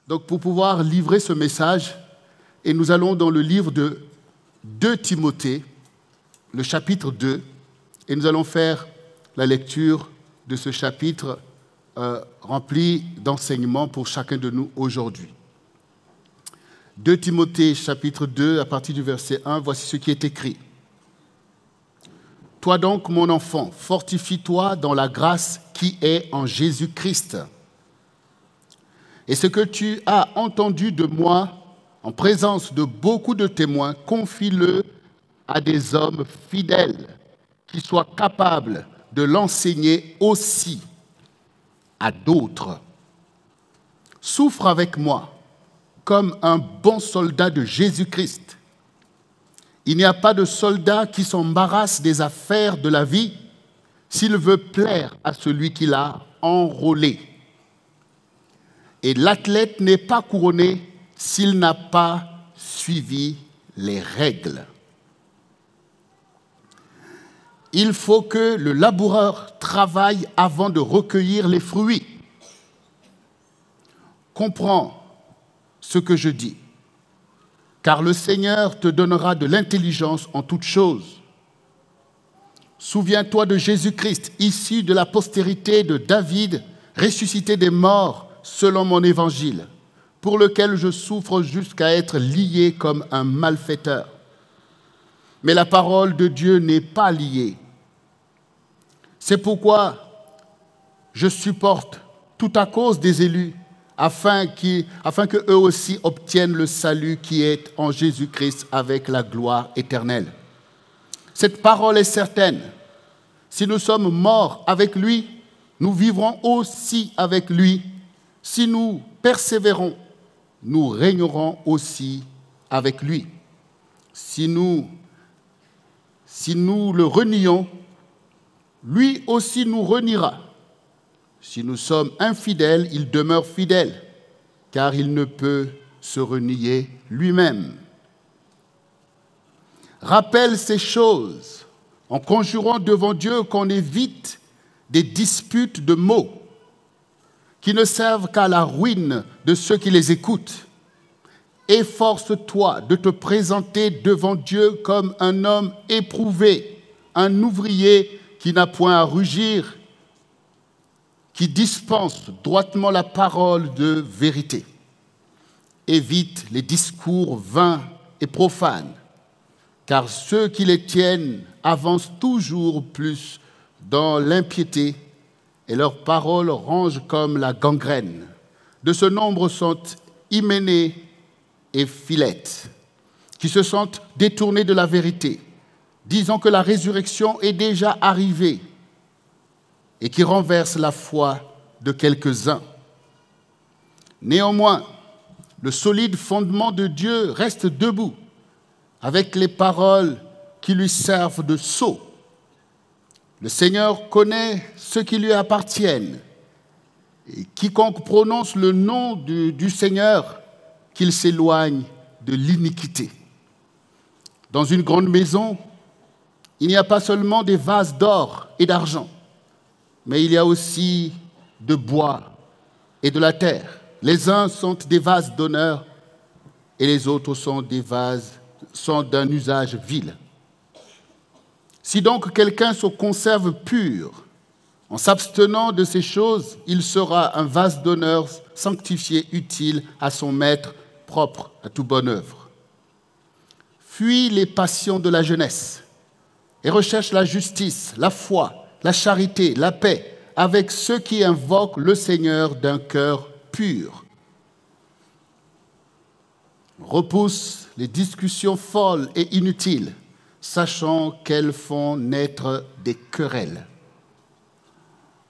Donc pour pouvoir livrer ce message, et nous allons dans le livre de 2 Timothée, le chapitre 2, et nous allons faire la lecture de ce chapitre rempli d'enseignements pour chacun de nous aujourd'hui. 2 Timothée, chapitre 2, à partir du verset 1, voici ce qui est écrit. « Toi donc, mon enfant, fortifie-toi dans la grâce qui est en Jésus-Christ. Et ce que tu as entendu de moi, en présence de beaucoup de témoins, confie-le à des hommes fidèles qui soient capables de l'enseigner aussi à d'autres. Souffre avec moi comme un bon soldat de Jésus-Christ. Il n'y a pas de soldat qui s'embarrasse des affaires de la vie s'il veut plaire à celui qui l'a enrôlé. Et l'athlète n'est pas couronné s'il n'a pas suivi les règles. Il faut que le laboureur travaille avant de recueillir les fruits. Comprends ce que je dis, car le Seigneur te donnera de l'intelligence en toutes choses. Souviens-toi de Jésus-Christ, issu de la postérité de David, ressuscité des morts selon mon évangile, pour lequel je souffre jusqu'à être lié comme un malfaiteur. Mais la parole de Dieu n'est pas liée. C'est pourquoi je supporte tout à cause des élus, afin qu'eux aussi obtiennent le salut qui est en Jésus-Christ avec la gloire éternelle. Cette parole est certaine. Si nous sommes morts avec lui, nous vivrons aussi avec lui. Si nous persévérons, nous régnerons aussi avec lui. Si nous le renions, lui aussi nous reniera. Si nous sommes infidèles, il demeure fidèle, car il ne peut se renier lui-même. Rappelle ces choses en conjurant devant Dieu qu'on évite des disputes de mots qui ne servent qu'à la ruine de ceux qui les écoutent. Efforce-toi de te présenter devant Dieu comme un homme éprouvé, un ouvrier qui n'a point à rugir, qui dispense droitement la parole de vérité. Évite les discours vains et profanes, car ceux qui les tiennent avancent toujours plus dans l'impiété et leurs paroles rangent comme la gangrène. De ce nombre sont Hyménée et Philette, qui se sont détournés de la vérité, disant que la résurrection est déjà arrivée, et qui renverse la foi de quelques-uns. Néanmoins, le solide fondement de Dieu reste debout, avec les paroles qui lui servent de sceau. Le Seigneur connaît ceux qui lui appartiennent, et quiconque prononce le nom du Seigneur, qu'il s'éloigne de l'iniquité. Dans une grande maison, il n'y a pas seulement des vases d'or et d'argent, mais il y a aussi de bois et de la terre. Les uns sont des vases d'honneur et les autres sont d'un usage vil. Si donc quelqu'un se conserve pur, en s'abstenant de ces choses, il sera un vase d'honneur sanctifié, utile à son maître, propre à toute bonne œuvre. Fuis les passions de la jeunesse et recherche la justice, la foi, la charité, la paix, avec ceux qui invoquent le Seigneur d'un cœur pur. Repousse les discussions folles et inutiles, sachant qu'elles font naître des querelles.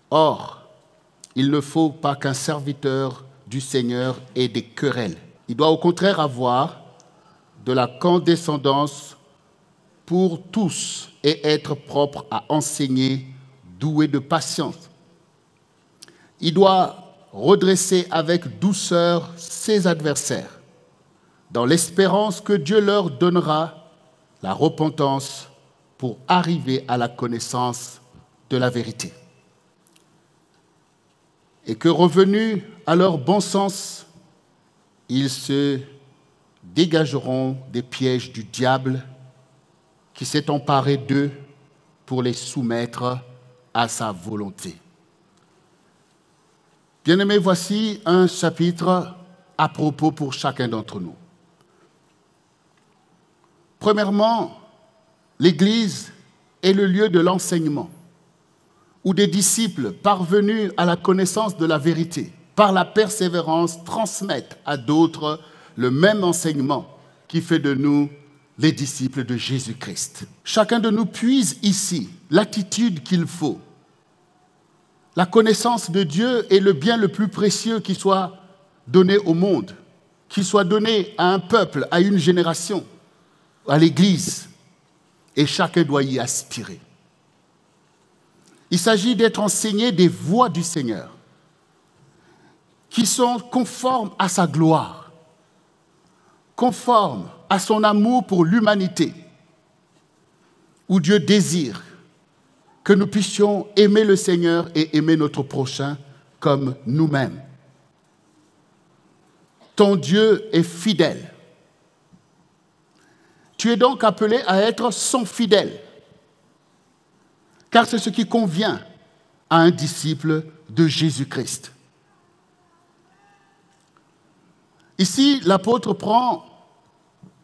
Or, il ne faut pas qu'un serviteur du Seigneur ait des querelles. Il doit au contraire avoir de la condescendance pour tous et être propre à enseigner, doué de patience. Il doit redresser avec douceur ses adversaires, dans l'espérance que Dieu leur donnera la repentance pour arriver à la connaissance de la vérité. Et que revenus à leur bon sens, ils se dégageront des pièges du diable qui s'est emparé d'eux pour les soumettre à sa volonté. Bien-aimés, voici un chapitre à propos pour chacun d'entre nous. Premièrement, l'Église est le lieu de l'enseignement, où des disciples parvenus à la connaissance de la vérité, par la persévérance, transmettent à d'autres le même enseignement qui fait de nous les disciples de Jésus-Christ. Chacun de nous puise ici l'attitude qu'il faut. La connaissance de Dieu est le bien le plus précieux qui soit donné au monde, qui soit donné à un peuple, à une génération, à l'Église. Et chacun doit y aspirer. Il s'agit d'être enseigné des voies du Seigneur, qui sont conformes à sa gloire, conformes à son amour pour l'humanité, où Dieu désire que nous puissions aimer le Seigneur et aimer notre prochain comme nous-mêmes. Ton Dieu est fidèle. Tu es donc appelé à être son fidèle, car c'est ce qui convient à un disciple de Jésus-Christ. Ici, l'apôtre prend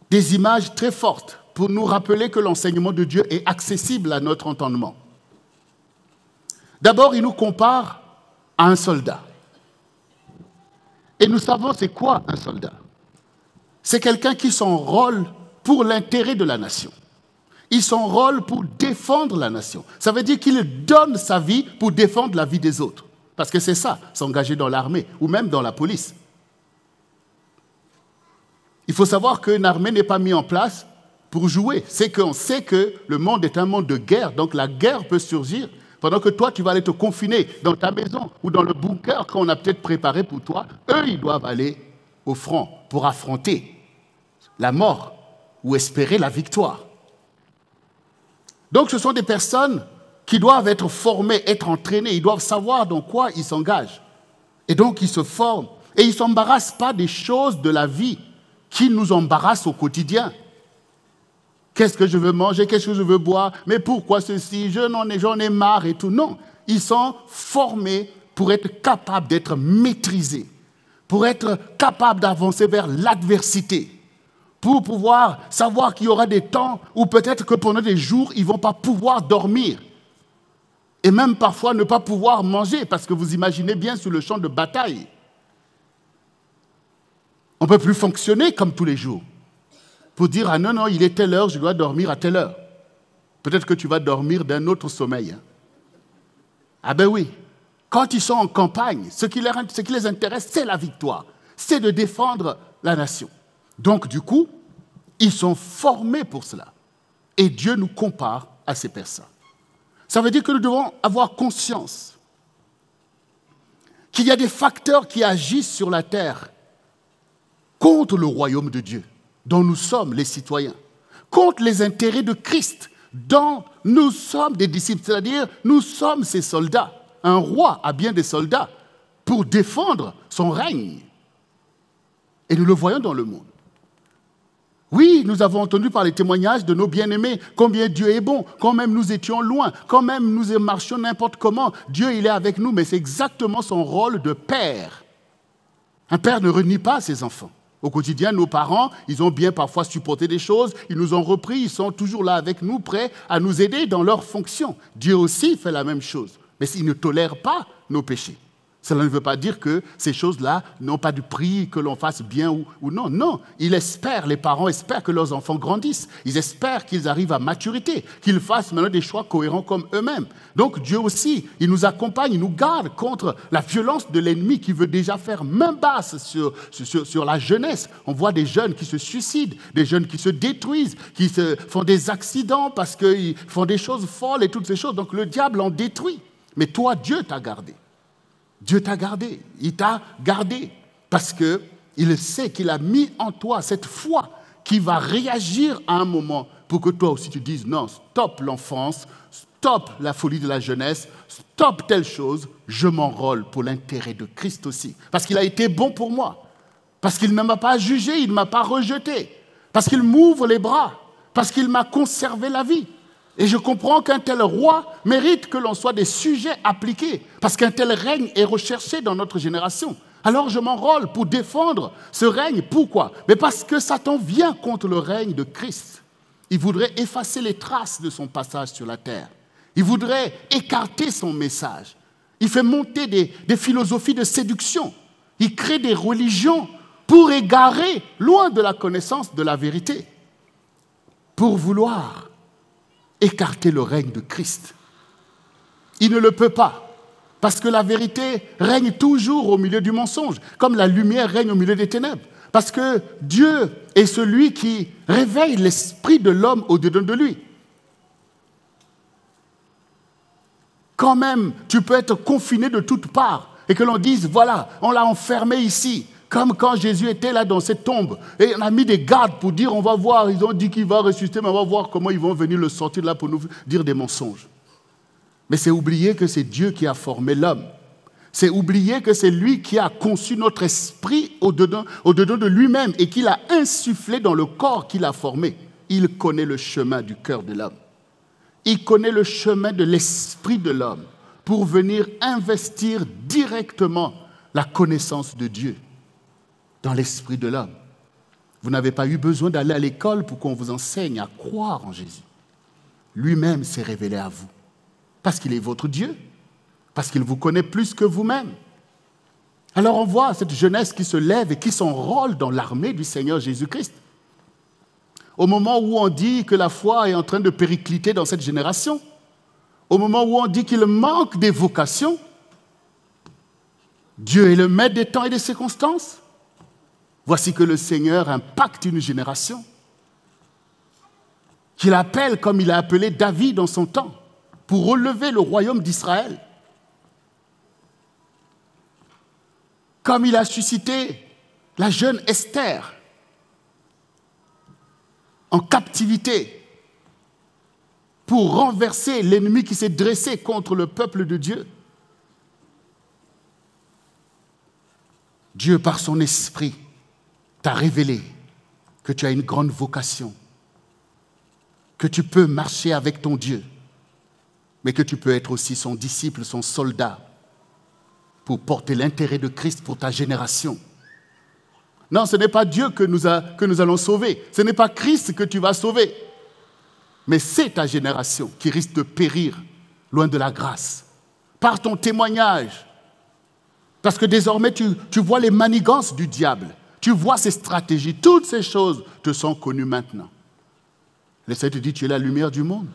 des images très fortes pour nous rappeler que l'enseignement de Dieu est accessible à notre entendement. D'abord, il nous compare à un soldat. Et nous savons c'est quoi un soldat. C'est quelqu'un qui s'enrôle pour l'intérêt de la nation. Il s'enrôle pour défendre la nation. Ça veut dire qu'il donne sa vie pour défendre la vie des autres. Parce que c'est ça, s'engager dans l'armée ou même dans la police. Il faut savoir qu'une armée n'est pas mise en place pour jouer. C'est qu'on sait que le monde est un monde de guerre, donc la guerre peut surgir pendant que toi, tu vas aller te confiner dans ta maison ou dans le bunker qu'on a peut-être préparé pour toi. Eux, ils doivent aller au front pour affronter la mort ou espérer la victoire. Donc, ce sont des personnes qui doivent être formées, être entraînées. Ils doivent savoir dans quoi ils s'engagent. Et donc, ils se forment. Et ils ne s'embarrassent pas des choses de la vie qui nous embarrassent au quotidien. Qu'est-ce que je veux manger? Qu'est-ce que je veux boire? Mais pourquoi ceci? J'en ai marre et tout. Non, ils sont formés pour être capables d'être maîtrisés, pour être capables d'avancer vers l'adversité, pour pouvoir savoir qu'il y aura des temps où peut-être que pendant des jours, ils ne vont pas pouvoir dormir. Et même parfois ne pas pouvoir manger, parce que vous imaginez bien sur le champ de bataille. On ne peut plus fonctionner comme tous les jours. Pour dire, ah non, il est telle heure, je dois dormir à telle heure. Peut-être que tu vas dormir d'un autre sommeil. Ah ben oui. Quand ils sont en campagne, ce qui les intéresse, c'est la victoire. C'est de défendre la nation. Donc, du coup, ils sont formés pour cela. Et Dieu nous compare à ces personnes. Ça veut dire que nous devons avoir conscience qu'il y a des facteurs qui agissent sur la terre contre le royaume de Dieu, dont nous sommes les citoyens, contre les intérêts de Christ, dont nous sommes des disciples, c'est-à-dire nous sommes ses soldats. Un roi a bien des soldats pour défendre son règne. Et nous le voyons dans le monde. Oui, nous avons entendu par les témoignages de nos bien-aimés combien Dieu est bon, quand même nous étions loin, quand même nous marchions n'importe comment. Dieu, il est avec nous, mais c'est exactement son rôle de père. Un père ne renie pas ses enfants. Au quotidien, nos parents, ils ont bien parfois supporté des choses, ils nous ont repris, ils sont toujours là avec nous, prêts à nous aider dans leurs fonctions. Dieu aussi fait la même chose, mais il ne tolère pas nos péchés. Cela ne veut pas dire que ces choses-là n'ont pas de prix, que l'on fasse bien ou non. Non, les parents espèrent que leurs enfants grandissent. Ils espèrent qu'ils arrivent à maturité, qu'ils fassent maintenant des choix cohérents comme eux-mêmes. Donc Dieu aussi, il nous accompagne, il nous garde contre la violence de l'ennemi qui veut déjà faire main basse sur la jeunesse. On voit des jeunes qui se suicident, des jeunes qui se détruisent, qui se font des accidents parce qu'ils font des choses folles et toutes ces choses. Donc le diable en détruit. Mais toi, Dieu t'a gardé. Dieu t'a gardé, il t'a gardé parce qu'il sait qu'il a mis en toi cette foi qui va réagir à un moment pour que toi aussi tu dises non, stop l'enfance, stop la folie de la jeunesse, stop telle chose, je m'enrôle pour l'intérêt de Christ aussi. Parce qu'il a été bon pour moi. Parce qu'il ne m'a pas jugé, il ne m'a pas rejeté. Parce qu'il m'ouvre les bras. Parce qu'il m'a conservé la vie. Et je comprends qu'un tel roi mérite que l'on soit des sujets appliqués. Parce qu'un tel règne est recherché dans notre génération. Alors je m'enrôle pour défendre ce règne. Pourquoi? Mais parce que Satan vient contre le règne de Christ. Il voudrait effacer les traces de son passage sur la terre. Il voudrait écarter son message. Il fait monter des philosophies de séduction. Il crée des religions pour égarer loin de la connaissance de la vérité. Pour vouloir écarter le règne de Christ. Il ne le peut pas. Parce que la vérité règne toujours au milieu du mensonge, comme la lumière règne au milieu des ténèbres. Parce que Dieu est celui qui réveille l'esprit de l'homme au-dedans de lui. Quand même, tu peux être confiné de toutes parts et que l'on dise, voilà, on l'a enfermé ici, comme quand Jésus était là dans cette tombe. Et on a mis des gardes pour dire, on va voir, ils ont dit qu'il va ressusciter, mais on va voir comment ils vont venir le sortir de là pour nous dire des mensonges. Mais c'est oublier que c'est Dieu qui a formé l'homme. C'est oublier que c'est lui qui a conçu notre esprit au-dedans de lui-même et qu'il a insufflé dans le corps qu'il a formé. Il connaît le chemin du cœur de l'homme. Il connaît le chemin de l'esprit de l'homme pour venir investir directement la connaissance de Dieu dans l'esprit de l'homme. Vous n'avez pas eu besoin d'aller à l'école pour qu'on vous enseigne à croire en Jésus. Lui-même s'est révélé à vous. Parce qu'il est votre Dieu, parce qu'il vous connaît plus que vous-même. Alors on voit cette jeunesse qui se lève et qui s'enrôle dans l'armée du Seigneur Jésus-Christ. Au moment où on dit que la foi est en train de péricliter dans cette génération, au moment où on dit qu'il manque des vocations, Dieu est le maître des temps et des circonstances. Voici que le Seigneur impacte une génération, qu'il appelle comme il a appelé David en son temps, pour relever le royaume d'Israël. Comme il a suscité la jeune Esther en captivité pour renverser l'ennemi qui s'est dressé contre le peuple de Dieu. Dieu, par son esprit, t'a révélé que tu as une grande vocation, que tu peux marcher avec ton Dieu, mais que tu peux être aussi son disciple, son soldat, pour porter l'intérêt de Christ pour ta génération. Non, ce n'est pas Dieu que nous allons sauver. Ce n'est pas Christ que tu vas sauver. Mais c'est ta génération qui risque de périr loin de la grâce. Par ton témoignage. Parce que désormais, tu vois les manigances du diable. Tu vois ses stratégies. Toutes ces choses te sont connues maintenant. Le Seigneur te dit, tu es la lumière du monde.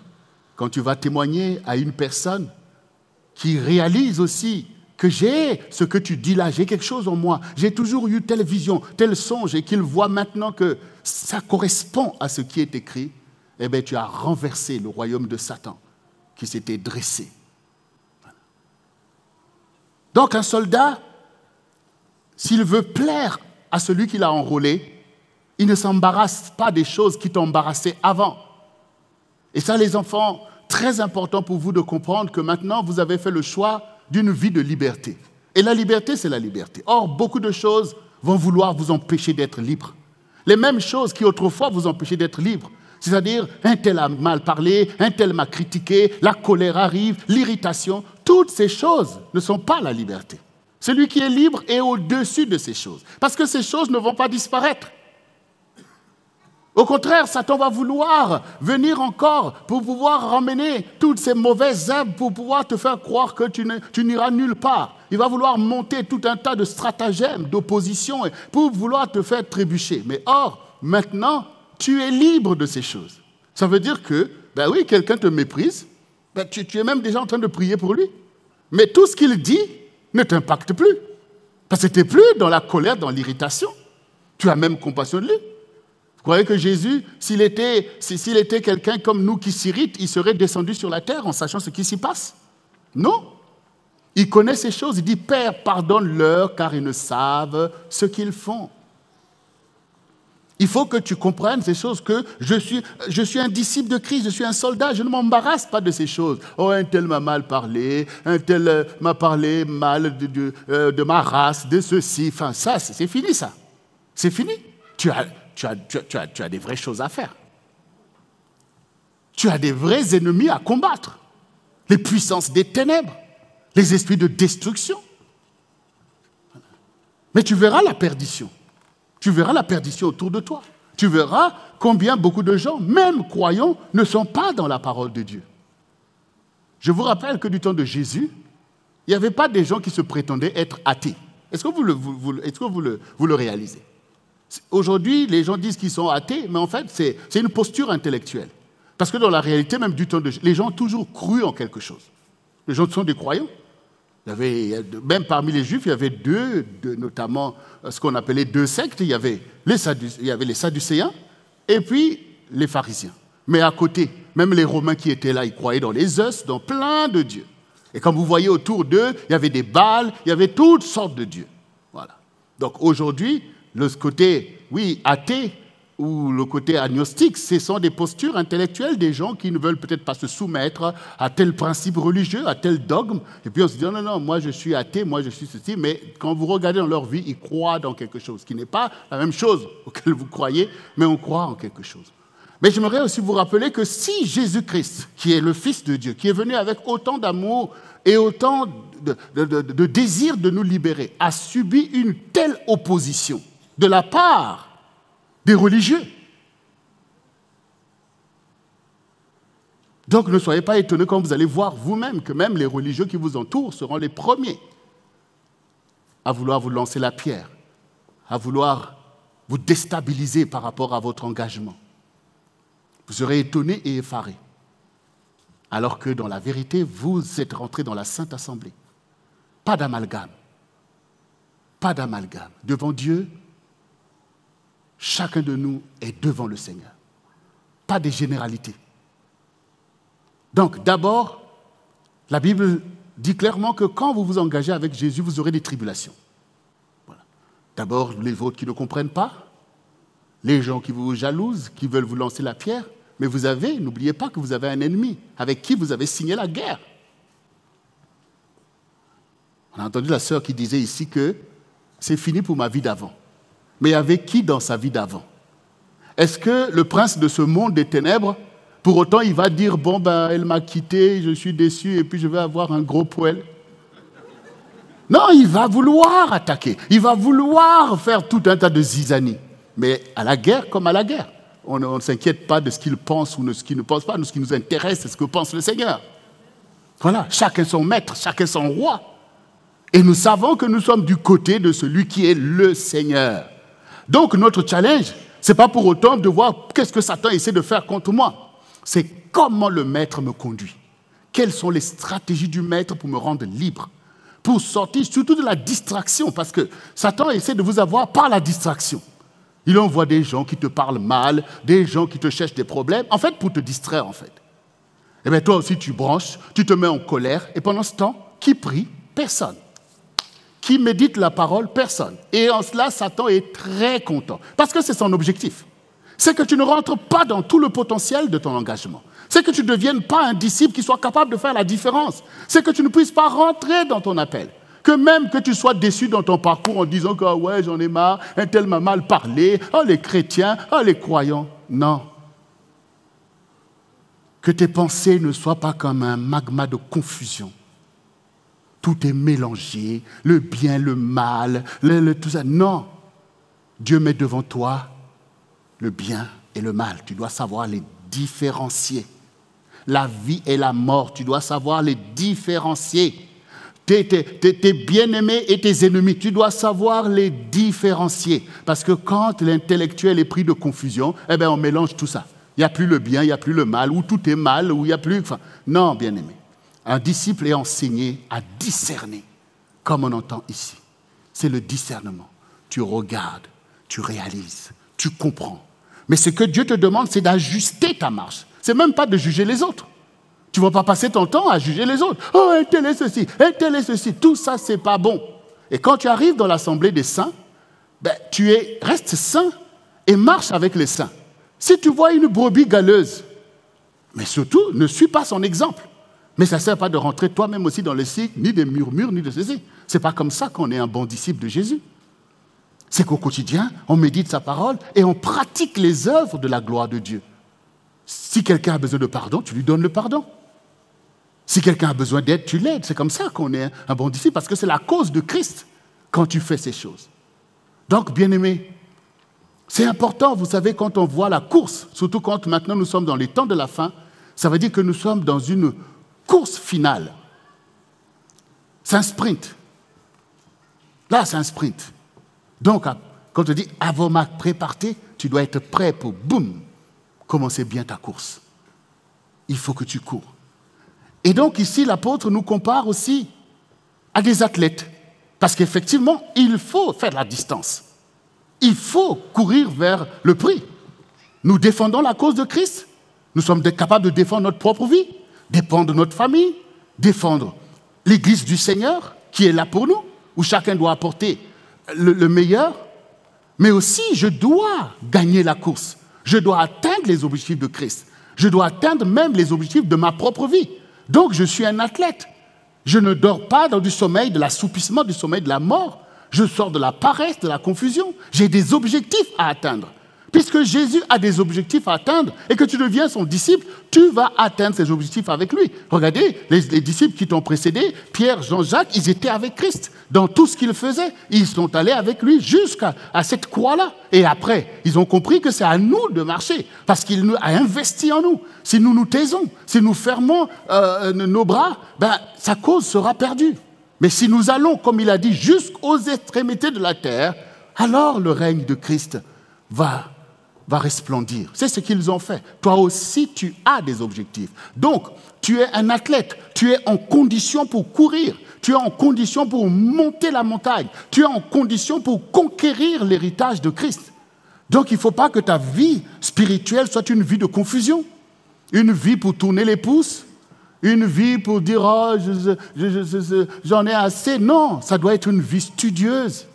Quand tu vas témoigner à une personne qui réalise aussi que j'ai ce que tu dis là, j'ai quelque chose en moi, j'ai toujours eu telle vision, tel songe, et qu'il voit maintenant que ça correspond à ce qui est écrit, eh bien tu as renversé le royaume de Satan qui s'était dressé. Donc un soldat, s'il veut plaire à celui qui l'a enrôlé, il ne s'embarrasse pas des choses qui t'embarrassaient avant. Et ça, les enfants, très important pour vous de comprendre que maintenant, vous avez fait le choix d'une vie de liberté. Et la liberté, c'est la liberté. Or, beaucoup de choses vont vouloir vous empêcher d'être libre. Les mêmes choses qui autrefois vous empêchaient d'être libre. C'est-à-dire, un tel a mal parlé, un tel m'a critiqué, la colère arrive, l'irritation. Toutes ces choses ne sont pas la liberté. Celui qui est libre est au-dessus de ces choses. Parce que ces choses ne vont pas disparaître. Au contraire, Satan va vouloir venir encore pour pouvoir ramener toutes ces mauvaises herbes pour pouvoir te faire croire que tu n'iras nulle part. Il va vouloir monter tout un tas de stratagèmes, d'opposition pour vouloir te faire trébucher. Mais or, maintenant, tu es libre de ces choses. Ça veut dire que, ben oui, quelqu'un te méprise, ben tu es même déjà en train de prier pour lui. Mais tout ce qu'il dit ne t'impacte plus. Parce que tu n'es plus dans la colère, dans l'irritation. Tu as même compassion de lui. Vous croyez que Jésus, s'il était quelqu'un comme nous qui s'irrite, il serait descendu sur la terre en sachant ce qui s'y passe? Non. Il connaît ces choses. Il dit, Père, pardonne-leur car ils ne savent ce qu'ils font. Il faut que tu comprennes ces choses, que je suis un disciple de Christ, je suis un soldat, je ne m'embarrasse pas de ces choses. Oh, un tel m'a mal parlé, un tel m'a parlé mal de ma race, de ceci. Enfin, ça, c'est fini, ça. C'est fini. Tu as des vraies choses à faire. Tu as des vrais ennemis à combattre. Les puissances des ténèbres, les esprits de destruction. Mais tu verras la perdition. Tu verras la perdition autour de toi. Tu verras combien beaucoup de gens, même croyants, ne sont pas dans la parole de Dieu. Je vous rappelle que du temps de Jésus, il n'y avait pas des gens qui se prétendaient être athées. Est-ce que vous le réalisez? Aujourd'hui, les gens disent qu'ils sont athées, mais en fait, c'est une posture intellectuelle. Parce que dans la réalité, même du temps de Jésus, les gens ont toujours cru en quelque chose. Les gens sont des croyants. Même parmi les Juifs, il y avait notamment ce qu'on appelait deux sectes. Il y avait les Sadducéens et puis les pharisiens. Mais à côté, même les Romains qui étaient là, ils croyaient dans les œufs, dans plein de dieux. Et comme vous voyez autour d'eux, il y avait des Baals, il y avait toutes sortes de dieux. Voilà. Donc aujourd'hui, le côté, oui, athée, ou le côté agnostique, ce sont des postures intellectuelles des gens qui ne veulent peut-être pas se soumettre à tel principe religieux, à tel dogme. Et puis on se dit, non, moi je suis athée, moi je suis ceci. Mais quand vous regardez dans leur vie, ils croient dans quelque chose qui n'est pas la même chose auquel vous croyez, mais on croit en quelque chose. Mais j'aimerais aussi vous rappeler que si Jésus-Christ, qui est le Fils de Dieu, qui est venu avec autant d'amour et autant de désir de nous libérer, a subi une telle opposition de la part des religieux. Donc ne soyez pas étonnés quand vous allez voir vous-même que même les religieux qui vous entourent seront les premiers à vouloir vous lancer la pierre, à vouloir vous déstabiliser par rapport à votre engagement. Vous serez étonnés et effarés, alors que dans la vérité, vous êtes rentrés dans la Sainte Assemblée. Pas d'amalgame. Pas d'amalgame. Devant Dieu, chacun de nous est devant le Seigneur. Pas des généralités. Donc, d'abord, la Bible dit clairement que quand vous vous engagez avec Jésus, vous aurez des tribulations. Voilà. D'abord, les autres qui ne comprennent pas, les gens qui vous jalousent, qui veulent vous lancer la pierre, mais n'oubliez pas que vous avez un ennemi avec qui vous avez signé la guerre. On a entendu la sœur qui disait ici que c'est fini pour ma vie d'avant. Mais avec qui dans sa vie d'avant? Est-ce que le prince de ce monde des ténèbres, pour autant, il va dire, bon, ben, elle m'a quitté, je suis déçu, et puis je vais avoir un gros poêle? Non, il va vouloir attaquer. Il va vouloir faire tout un tas de zizanies. Mais à la guerre comme à la guerre. On ne s'inquiète pas de ce qu'il pense ou de ce qu'il ne pense pas. Nous, ce qui nous intéresse, c'est ce que pense le Seigneur. Voilà, chacun son maître, chacun son roi. Et nous savons que nous sommes du côté de celui qui est le Seigneur. Donc notre challenge, ce n'est pas pour autant de voir qu'est-ce que Satan essaie de faire contre moi. C'est comment le maître me conduit. Quelles sont les stratégies du maître pour me rendre libre, pour sortir surtout de la distraction, parce que Satan essaie de vous avoir par la distraction. Il envoie des gens qui te parlent mal, des gens qui te cherchent des problèmes, en fait pour te distraire en fait. Et bien toi aussi tu branches, tu te mets en colère, et pendant ce temps, qui prie? Personne. Qui médite la parole? Personne. Et en cela, Satan est très content. Parce que c'est son objectif. C'est que tu ne rentres pas dans tout le potentiel de ton engagement. C'est que tu ne deviennes pas un disciple qui soit capable de faire la différence. C'est que tu ne puisses pas rentrer dans ton appel. Que même que tu sois déçu dans ton parcours en disant que ouais, j'en ai marre, un tel m'a mal parlé, oh les chrétiens, oh les croyants. Non. Que tes pensées ne soient pas comme un magma de confusion. Tout est mélangé, le bien, le mal, tout ça. Non. Dieu met devant toi le bien et le mal. Tu dois savoir les différencier. La vie et la mort, tu dois savoir les différencier. Tes bien-aimés et tes ennemis, tu dois savoir les différencier. Parce que quand l'intellectuel est pris de confusion, eh bien on mélange tout ça. Il n'y a plus le bien, il n'y a plus le mal, ou tout est mal, ou il n'y a plus... Enfin, non, bien-aimé. Un disciple est enseigné à discerner, comme on entend ici. C'est le discernement. Tu regardes, tu réalises, tu comprends. Mais ce que Dieu te demande, c'est d'ajuster ta marche. Ce n'est même pas de juger les autres. Tu ne vas pas passer ton temps à juger les autres. Oh, un tel est ceci, un tel est ceci. Tout ça, ce n'est pas bon. Et quand tu arrives dans l'assemblée des saints, ben, reste saint et marche avec les saints. Si tu vois une brebis galeuse, mais surtout, ne suis pas son exemple. Mais ça ne sert pas de rentrer toi-même aussi dans le cycle, ni des murmures, ni de ceci. Ce n'est pas comme ça qu'on est un bon disciple de Jésus. C'est qu'au quotidien, on médite sa parole et on pratique les œuvres de la gloire de Dieu. Si quelqu'un a besoin de pardon, tu lui donnes le pardon. Si quelqu'un a besoin d'aide, tu l'aides. C'est comme ça qu'on est un bon disciple, parce que c'est la cause de Christ quand tu fais ces choses. Donc, bien-aimés, c'est important, vous savez, quand on voit la course, surtout quand maintenant nous sommes dans les temps de la fin, ça veut dire que nous sommes dans une course finale. C'est un sprint. Là, c'est un sprint. Donc, quand on dit « avant ma pré-partée », tu dois être prêt pour, boum, commencer bien ta course. Il faut que tu cours. Et donc, ici, l'apôtre nous compare aussi à des athlètes. Parce qu'effectivement, il faut faire la distance. Il faut courir vers le prix. Nous défendons la cause de Christ. Nous sommes capables de défendre notre propre vie, défendre notre famille, défendre l'Église du Seigneur qui est là pour nous, où chacun doit apporter le meilleur. Mais aussi, je dois gagner la course. Je dois atteindre les objectifs de Christ. Je dois atteindre même les objectifs de ma propre vie. Donc, je suis un athlète. Je ne dors pas dans du sommeil, de l'assoupissement, du sommeil de la mort. Je sors de la paresse, de la confusion. J'ai des objectifs à atteindre. Puisque Jésus a des objectifs à atteindre et que tu deviens son disciple, tu vas atteindre ces objectifs avec lui. Regardez, les disciples qui t'ont précédé, Pierre, Jean-Jacques, ils étaient avec Christ dans tout ce qu'ils faisaient. Ils sont allés avec lui jusqu'à cette croix-là. Et après, ils ont compris que c'est à nous de marcher parce qu'il a investi en nous. Si nous nous taisons, si nous fermons nos bras, sa cause sera perdue. Mais si nous allons, comme il a dit, jusqu'aux extrémités de la terre, alors le règne de Christ va resplendir. C'est ce qu'ils ont fait. Toi aussi, tu as des objectifs. Donc, tu es un athlète. Tu es en condition pour courir. Tu es en condition pour monter la montagne. Tu es en condition pour conquérir l'héritage de Christ. Donc, il ne faut pas que ta vie spirituelle soit une vie de confusion. Une vie pour tourner les pouces. Une vie pour dire « Oh, j'en ai assez ». Non, ça doit être une vie studieuse.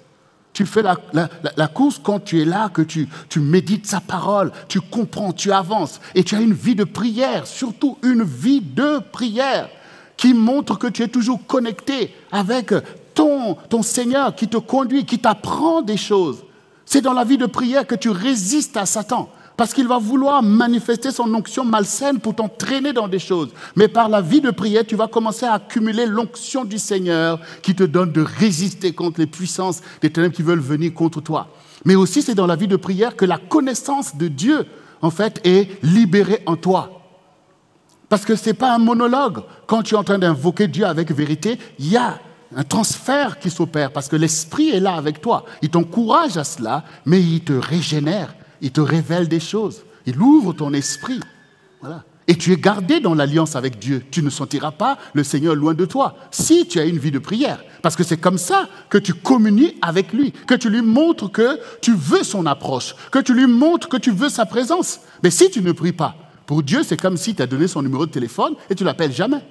Tu fais la course quand tu es là, que tu médites sa parole, tu comprends, tu avances. Et tu as une vie de prière, surtout une vie de prière qui montre que tu es toujours connecté avec ton Seigneur qui te conduit, qui t'apprend des choses. C'est dans la vie de prière que tu résistes à Satan. Parce qu'il va vouloir manifester son onction malsaine pour t'entraîner dans des choses. Mais par la vie de prière, tu vas commencer à accumuler l'onction du Seigneur qui te donne de résister contre les puissances des ténèbres qui veulent venir contre toi. Mais aussi, c'est dans la vie de prière que la connaissance de Dieu, en fait, est libérée en toi. Parce que ce n'est pas un monologue. Quand tu es en train d'invoquer Dieu avec vérité, il y a un transfert qui s'opère parce que l'Esprit est là avec toi. Il t'encourage à cela, mais il te régénère. Il te révèle des choses. Il ouvre ton esprit. Voilà. Et tu es gardé dans l'alliance avec Dieu. Tu ne sentiras pas le Seigneur loin de toi si tu as une vie de prière. Parce que c'est comme ça que tu communies avec lui, que tu lui montres que tu veux son approche, que tu lui montres que tu veux sa présence. Mais si tu ne pries pas, pour Dieu, c'est comme si tu as donné son numéro de téléphone et tu ne l'appelles jamais.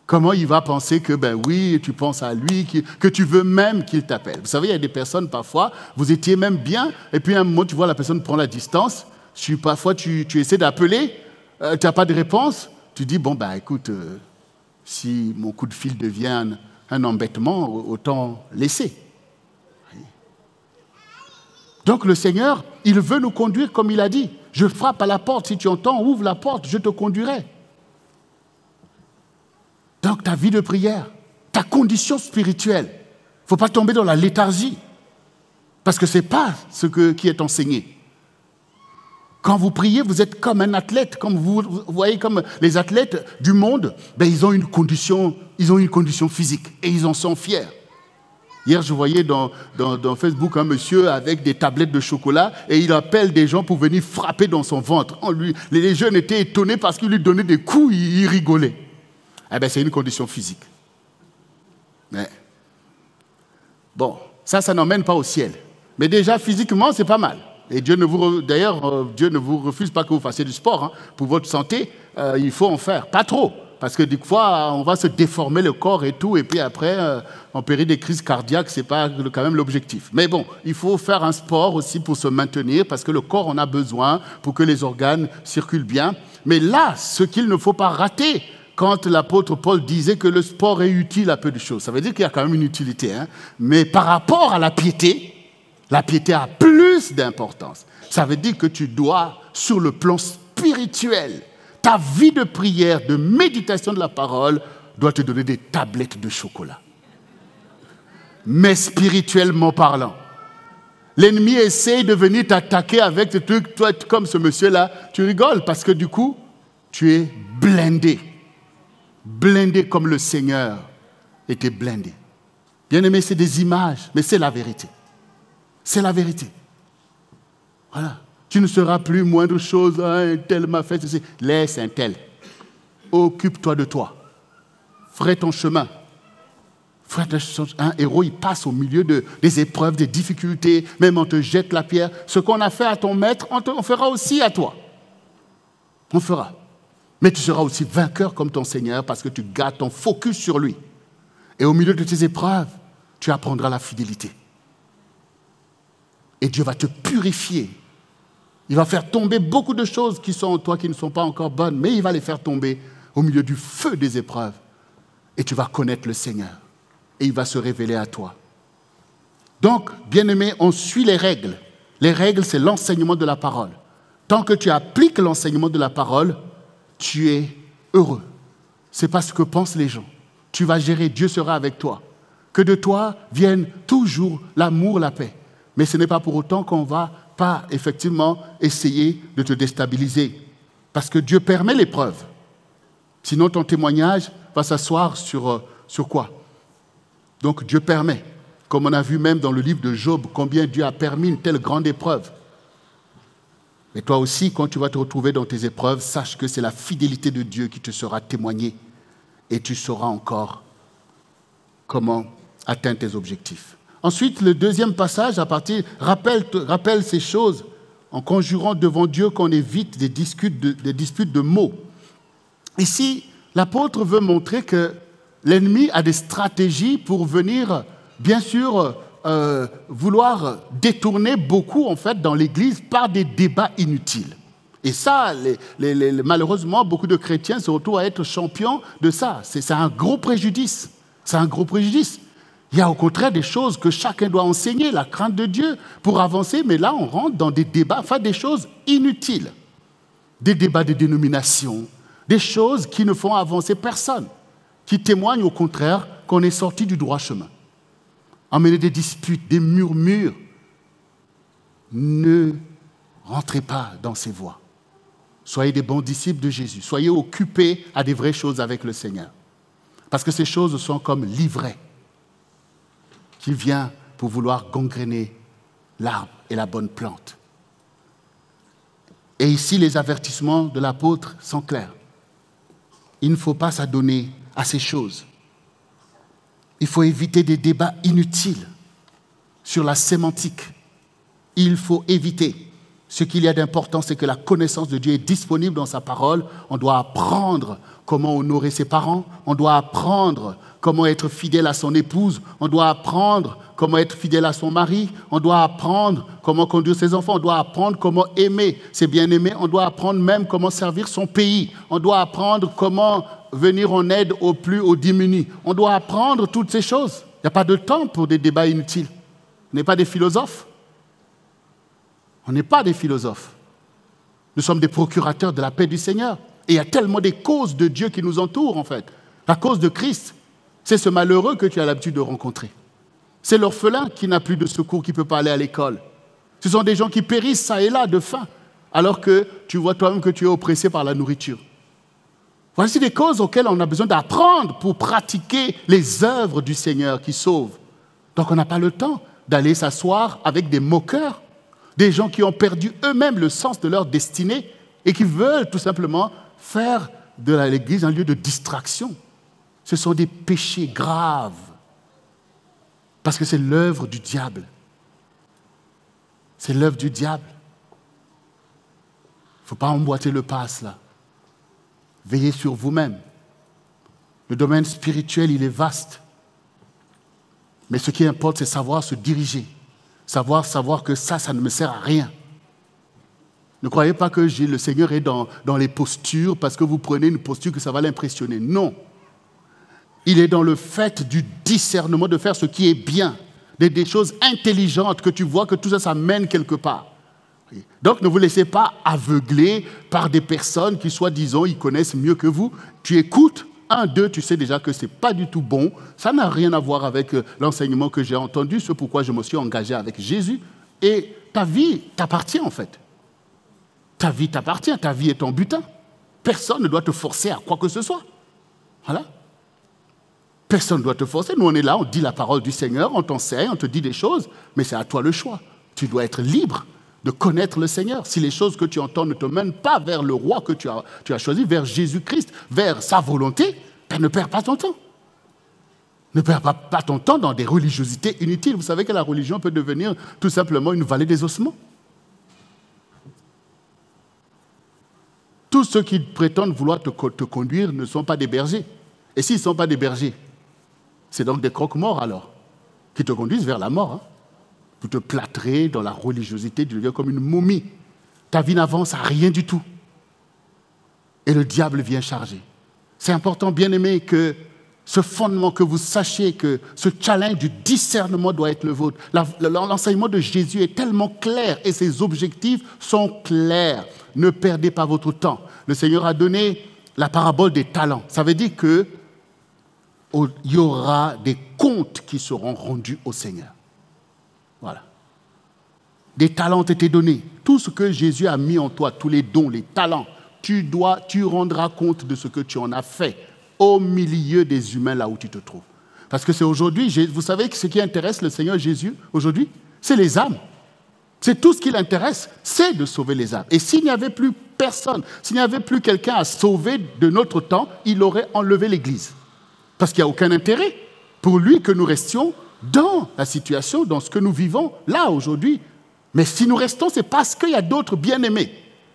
Comment il va penser que, oui, tu penses à lui, que tu veux même qu'il t'appelle. Vous savez, il y a des personnes, parfois, vous étiez même bien, et puis à un moment, tu vois la personne prend la distance, parfois, tu essaies d'appeler, tu n'as pas de réponse, tu dis, écoute, si mon coup de fil devient un embêtement, autant laisser. Donc le Seigneur, il veut nous conduire comme il a dit. Je frappe à la porte, si tu entends, ouvre la porte, je te conduirai. Donc ta vie de prière, ta condition spirituelle, il ne faut pas tomber dans la léthargie, parce que ce n'est pas ce qui est enseigné. Quand vous priez, vous êtes comme un athlète, comme vous voyez comme les athlètes du monde, ils ont une condition physique et ils en sont fiers. Hier, je voyais dans Facebook un monsieur avec des tablettes de chocolat et il appelle des gens pour venir frapper dans son ventre. Les jeunes étaient étonnés parce qu'il lui donnait des coups, il rigolait. C'est une condition physique. Mais, ça n'emmène pas au ciel. Mais déjà, physiquement, c'est pas mal. Et Dieu ne vous refuse pas que vous fassiez du sport. Hein. Pour votre santé, il faut en faire. Pas trop. Parce que des fois, on va se déformer le corps et tout. Et puis après, on périt des crises cardiaques. Ce n'est pas quand même l'objectif. Mais il faut faire un sport aussi pour se maintenir. Parce que le corps en a besoin pour que les organes circulent bien. Mais là, ce qu'il ne faut pas rater, quand l'apôtre Paul disait que le sport est utile à peu de choses, ça veut dire qu'il y a quand même une utilité. Hein. Mais par rapport à la piété, La piété a plus d'importance. Ça veut dire que tu dois, sur le plan spirituel, ta vie de prière, de méditation de la parole, doit te donner des tablettes de chocolat. Mais spirituellement parlant, l'ennemi essaye de venir t'attaquer avec des trucs, toi, comme ce monsieur-là, tu rigoles parce que du coup, tu es blindé. Blindé comme le Seigneur était blindé. Bien-aimé, c'est des images, mais c'est la vérité. C'est la vérité. Voilà. Tu ne seras plus moindre chose, un tel m'a fait ceci. Laisse un tel. Occupe-toi de toi. Ferai ton chemin. Un héros, il passe au milieu des épreuves, des difficultés, même on te jette la pierre. Ce qu'on a fait à ton maître, on fera aussi à toi. On fera. Mais tu seras aussi vainqueur comme ton Seigneur parce que tu gardes ton focus sur lui. Et au milieu de tes épreuves, tu apprendras la fidélité. Et Dieu va te purifier. Il va faire tomber beaucoup de choses qui sont en toi, qui ne sont pas encore bonnes, mais il va les faire tomber au milieu du feu des épreuves. Et tu vas connaître le Seigneur. Et il va se révéler à toi. Donc, bien-aimé, on suit les règles. Les règles, c'est l'enseignement de la parole. Tant que tu appliques l'enseignement de la parole, tu es heureux. Ce n'est pas ce que pensent les gens. Tu vas gérer, Dieu sera avec toi. Que de toi vienne toujours l'amour, la paix. Mais ce n'est pas pour autant qu'on ne va pas effectivement essayer de te déstabiliser. Parce que Dieu permet l'épreuve. Sinon, ton témoignage va s'asseoir sur quoi? Donc Dieu permet, comme on a vu même dans le livre de Job, combien Dieu a permis une telle grande épreuve. Mais toi aussi, quand tu vas te retrouver dans tes épreuves, sache que c'est la fidélité de Dieu qui te sera témoignée et tu sauras encore comment atteindre tes objectifs. Ensuite, le deuxième passage, rappelle ces choses en conjurant devant Dieu qu'on évite des disputes de mots. Ici, l'apôtre veut montrer que l'ennemi a des stratégies pour venir, bien sûr, vouloir détourner beaucoup, en fait, dans l'Église par des débats inutiles. Et ça, malheureusement, beaucoup de chrétiens se retrouvent à être champions de ça. C'est un gros préjudice. C'est un gros préjudice. Il y a au contraire des choses que chacun doit enseigner, la crainte de Dieu, pour avancer. Mais là, on rentre dans des débats, enfin des choses inutiles. Des débats de dénomination, des choses qui ne font avancer personne, qui témoignent au contraire qu'on est sorti du droit chemin. Emmener des disputes, des murmures. Ne rentrez pas dans ces voies. Soyez des bons disciples de Jésus. Soyez occupés à des vraies choses avec le Seigneur. Parce que ces choses sont comme l'ivraie qui vient pour vouloir gangréner l'arbre et la bonne plante. Et ici, les avertissements de l'apôtre sont clairs. Il ne faut pas s'adonner à ces choses. Il faut éviter des débats inutiles sur la sémantique. Il faut éviter. Ce qu'il y a d'important, c'est que la connaissance de Dieu est disponible dans sa parole. On doit apprendre comment honorer ses parents. On doit apprendre comment être fidèle à son épouse. On doit apprendre comment être fidèle à son mari. On doit apprendre comment conduire ses enfants. On doit apprendre comment aimer ses bien-aimés. On doit apprendre même comment servir son pays. On doit apprendre comment venir en aide aux démunis. On doit apprendre toutes ces choses. Il n'y a pas de temps pour des débats inutiles. On n'est pas des philosophes. On n'est pas des philosophes. Nous sommes des procurateurs de la paix du Seigneur. Et il y a tellement des causes de Dieu qui nous entourent, en fait. La cause de Christ, c'est ce malheureux que tu as l'habitude de rencontrer. C'est l'orphelin qui n'a plus de secours, qui ne peut pas aller à l'école. Ce sont des gens qui périssent ça et là de faim, alors que tu vois toi-même que tu es oppressé par la nourriture. Voici des causes auxquelles on a besoin d'apprendre pour pratiquer les œuvres du Seigneur qui sauvent. Donc on n'a pas le temps d'aller s'asseoir avec des moqueurs, des gens qui ont perdu eux-mêmes le sens de leur destinée et qui veulent tout simplement faire de l'Église un lieu de distraction. Ce sont des péchés graves parce que c'est l'œuvre du diable. C'est l'œuvre du diable. Il ne faut pas emboîter le pas à cela. Veillez sur vous-même. Le domaine spirituel, il est vaste. Mais ce qui importe, c'est savoir se diriger. Savoir que ça ne me sert à rien. Ne croyez pas que le Seigneur est dans les postures parce que vous prenez une posture que ça va l'impressionner. Non. Il est dans le fait du discernement de faire ce qui est bien. des choses intelligentes que tu vois que tout ça, ça mène quelque part. Donc ne vous laissez pas aveugler par des personnes qui, soi-disant, ils connaissent mieux que vous. Tu écoutes, un, deux, tu sais déjà que ce n'est pas du tout bon. Ça n'a rien à voir avec l'enseignement que j'ai entendu, c'est pourquoi je me suis engagé avec Jésus. Et ta vie t'appartient en fait. Ta vie t'appartient, ta vie est ton butin. Personne ne doit te forcer à quoi que ce soit. Voilà. Personne ne doit te forcer. Nous, on est là, on dit la parole du Seigneur, on t'enseigne, on te dit des choses, mais c'est à toi le choix. Tu dois être libre de connaître le Seigneur. Si les choses que tu entends ne te mènent pas vers le roi que tu as choisi, vers Jésus-Christ, vers sa volonté, ben ne perds pas ton temps. Ne perds pas ton temps dans des religiosités inutiles. Vous savez que la religion peut devenir tout simplement une vallée des ossements. Tous ceux qui prétendent vouloir te conduire ne sont pas des bergers. Et s'ils ne sont pas des bergers, c'est donc des croque-morts alors, qui te conduisent vers la mort. Hein. Pour te plâtrer dans la religiosité, tu deviens comme une momie. Ta vie n'avance à rien du tout. Et le diable vient charger. C'est important, bien aimé, que ce fondement, que vous sachiez que ce challenge du discernement doit être le vôtre. L'enseignement de Jésus est tellement clair et ses objectifs sont clairs. Ne perdez pas votre temps. Le Seigneur a donné la parabole des talents. Ça veut dire qu'il y aura des comptes qui seront rendus au Seigneur. Voilà. Des talents ont été donnés. Tout ce que Jésus a mis en toi, tous les dons, les talents, tu rendras compte de ce que tu en as fait au milieu des humains là où tu te trouves. Parce que c'est aujourd'hui, vous savez que ce qui intéresse le Seigneur Jésus aujourd'hui, c'est les âmes. C'est tout ce qui l'intéresse, c'est de sauver les âmes. Et s'il n'y avait plus personne, s'il n'y avait plus quelqu'un à sauver de notre temps, il aurait enlevé l'Église. Parce qu'il n'y a aucun intérêt pour lui que nous restions dans la situation, dans ce que nous vivons là aujourd'hui. Mais si nous restons, c'est parce qu'il y a d'autres bien-aimés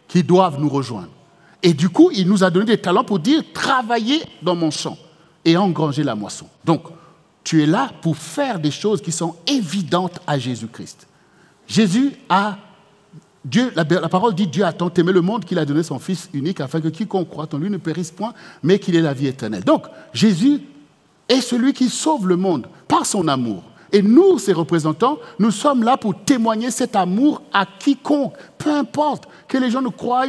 qui doivent nous rejoindre. Et du coup, il nous a donné des talents pour dire « travaillez dans mon champ et engranger la moisson ». Donc, tu es là pour faire des choses qui sont évidentes à Jésus-Christ. La parole dit « Dieu a tant aimé le monde qu'il a donné son Fils unique afin que quiconque croit en lui ne périsse point, mais qu'il ait la vie éternelle. » Donc, Jésus est celui qui sauve le monde par son amour. Et nous, ses représentants, nous sommes là pour témoigner cet amour à quiconque. Peu importe que les gens nous croient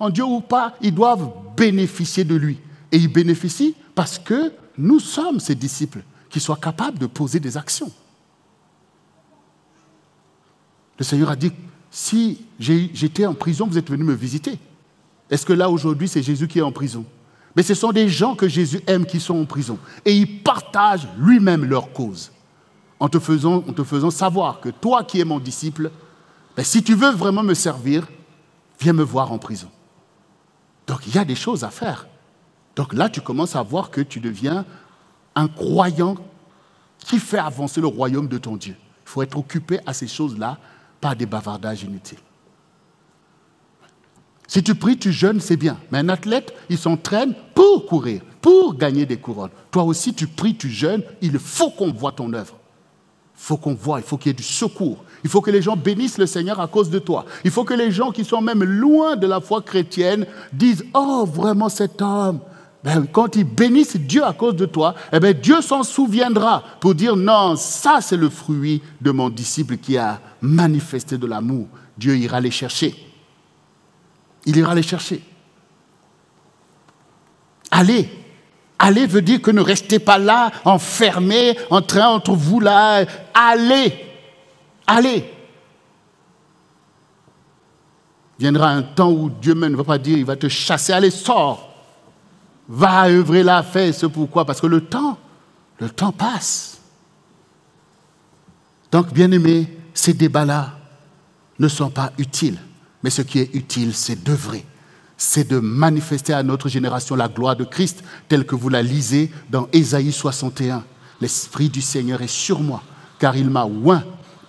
en Dieu ou pas, ils doivent bénéficier de lui. Et ils bénéficient parce que nous sommes ses disciples, qui soient capables de poser des actions. Le Seigneur a dit, si j'étais en prison, vous êtes venus me visiter. Est-ce que là, aujourd'hui, c'est Jésus qui est en prison ? Mais ce sont des gens que Jésus aime qui sont en prison. Et il partage lui-même leur cause. En te faisant savoir que toi qui es mon disciple, ben, si tu veux vraiment me servir, viens me voir en prison. Donc il y a des choses à faire. Donc là, tu commences à voir que tu deviens un croyant qui fait avancer le royaume de ton Dieu. Il faut être occupé à ces choses-là, pas des bavardages inutiles. Si tu pries, tu jeûnes, c'est bien. Mais un athlète, il s'entraîne pour courir, pour gagner des couronnes. Toi aussi, tu pries, tu jeûnes, il faut qu'on voit ton œuvre. Il faut qu'on voit, il faut qu'il y ait du secours. Il faut que les gens bénissent le Seigneur à cause de toi. Il faut que les gens qui sont même loin de la foi chrétienne disent « Oh, vraiment cet homme !» Quand ils bénissent Dieu à cause de toi, Dieu s'en souviendra pour dire « Non, ça c'est le fruit de mon disciple qui a manifesté de l'amour. » Dieu ira les chercher. Il ira les chercher. Allez veut dire que ne restez pas là, enfermés, en train entre vous là. Allez. Viendra un temps où Dieu même ne va pas dire, il va te chasser. Allez, sors. Va œuvrer là, fais ce pourquoi. Parce que le temps passe. Donc, bien-aimés, ces débats-là ne sont pas utiles. Mais ce qui est utile, c'est d'œuvrer. C'est de manifester à notre génération la gloire de Christ, telle que vous la lisez dans Ésaïe 61. L'Esprit du Seigneur est sur moi, car il m'a oint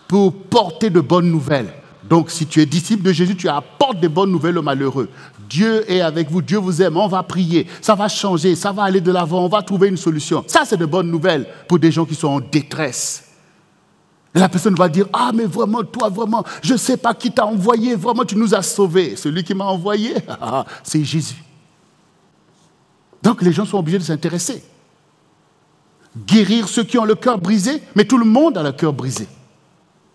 pour porter de bonnes nouvelles. Donc, si tu es disciple de Jésus, tu apportes des bonnes nouvelles aux malheureux. Dieu est avec vous, Dieu vous aime, on va prier, ça va changer, ça va aller de l'avant, on va trouver une solution. Ça, c'est de bonnes nouvelles pour des gens qui sont en détresse. Et la personne va dire, ah mais vraiment, toi vraiment, je ne sais pas qui t'a envoyé, vraiment tu nous as sauvés. Celui qui m'a envoyé, c'est Jésus. Donc les gens sont obligés de s'intéresser. guérir ceux qui ont le cœur brisé. Mais tout le monde a le cœur brisé.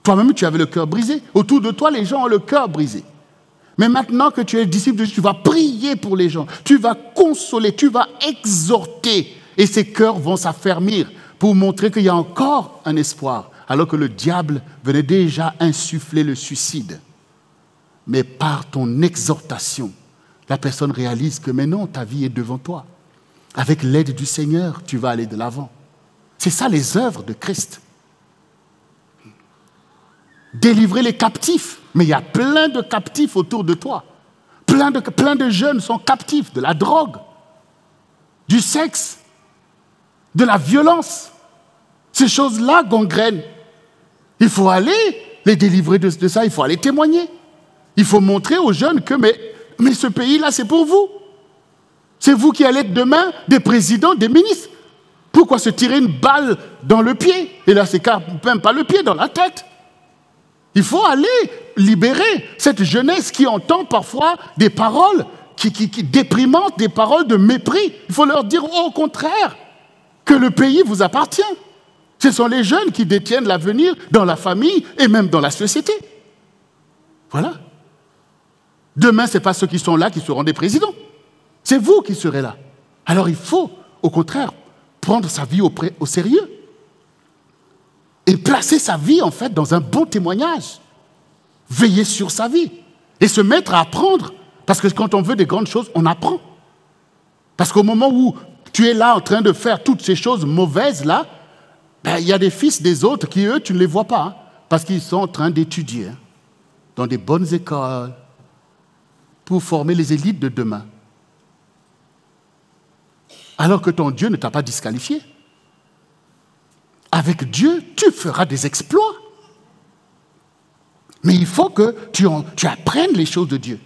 Toi-même, tu avais le cœur brisé. Autour de toi, les gens ont le cœur brisé. Mais maintenant que tu es disciple de Jésus, tu vas prier pour les gens. Tu vas consoler, tu vas exhorter. Et ces cœurs vont s'affermir pour montrer qu'il y a encore un espoir. Alors que le diable venait déjà insuffler le suicide. Mais par ton exhortation, la personne réalise que mais non, ta vie est devant toi. Avec l'aide du Seigneur, tu vas aller de l'avant. C'est ça les œuvres de Christ. Délivrer les captifs. Mais il y a plein de captifs autour de toi. Plein de jeunes sont captifs de la drogue, du sexe, de la violence. Ces choses-là gangrènent. Il faut aller les délivrer de ça, il faut aller témoigner. Il faut montrer aux jeunes que mais ce pays-là, c'est pour vous. C'est vous qui allez être demain des présidents, des ministres. Pourquoi se tirer une balle dans le pied? Et là, c'est même pas le pied, dans la tête. Il faut aller libérer cette jeunesse qui entend parfois des paroles qui déprimantes, des paroles de mépris. Il faut leur dire au contraire que le pays vous appartient. Ce sont les jeunes qui détiennent l'avenir dans la famille et même dans la société. Voilà. Demain, ce n'est pas ceux qui sont là qui seront des présidents. C'est vous qui serez là. Alors il faut, au contraire, prendre sa vie au sérieux. Et placer sa vie, en fait, dans un bon témoignage. Veiller sur sa vie. Et se mettre à apprendre. Parce que quand on veut des grandes choses, on apprend. Parce qu'au moment où tu es là en train de faire toutes ces choses mauvaises, là, il y a des fils des autres qui, eux, tu ne les vois pas. Hein, parce qu'ils sont en train d'étudier dans des bonnes écoles pour former les élites de demain. Alors que ton Dieu ne t'a pas disqualifié. Avec Dieu, tu feras des exploits. Mais il faut que tu apprennes les choses de Dieu.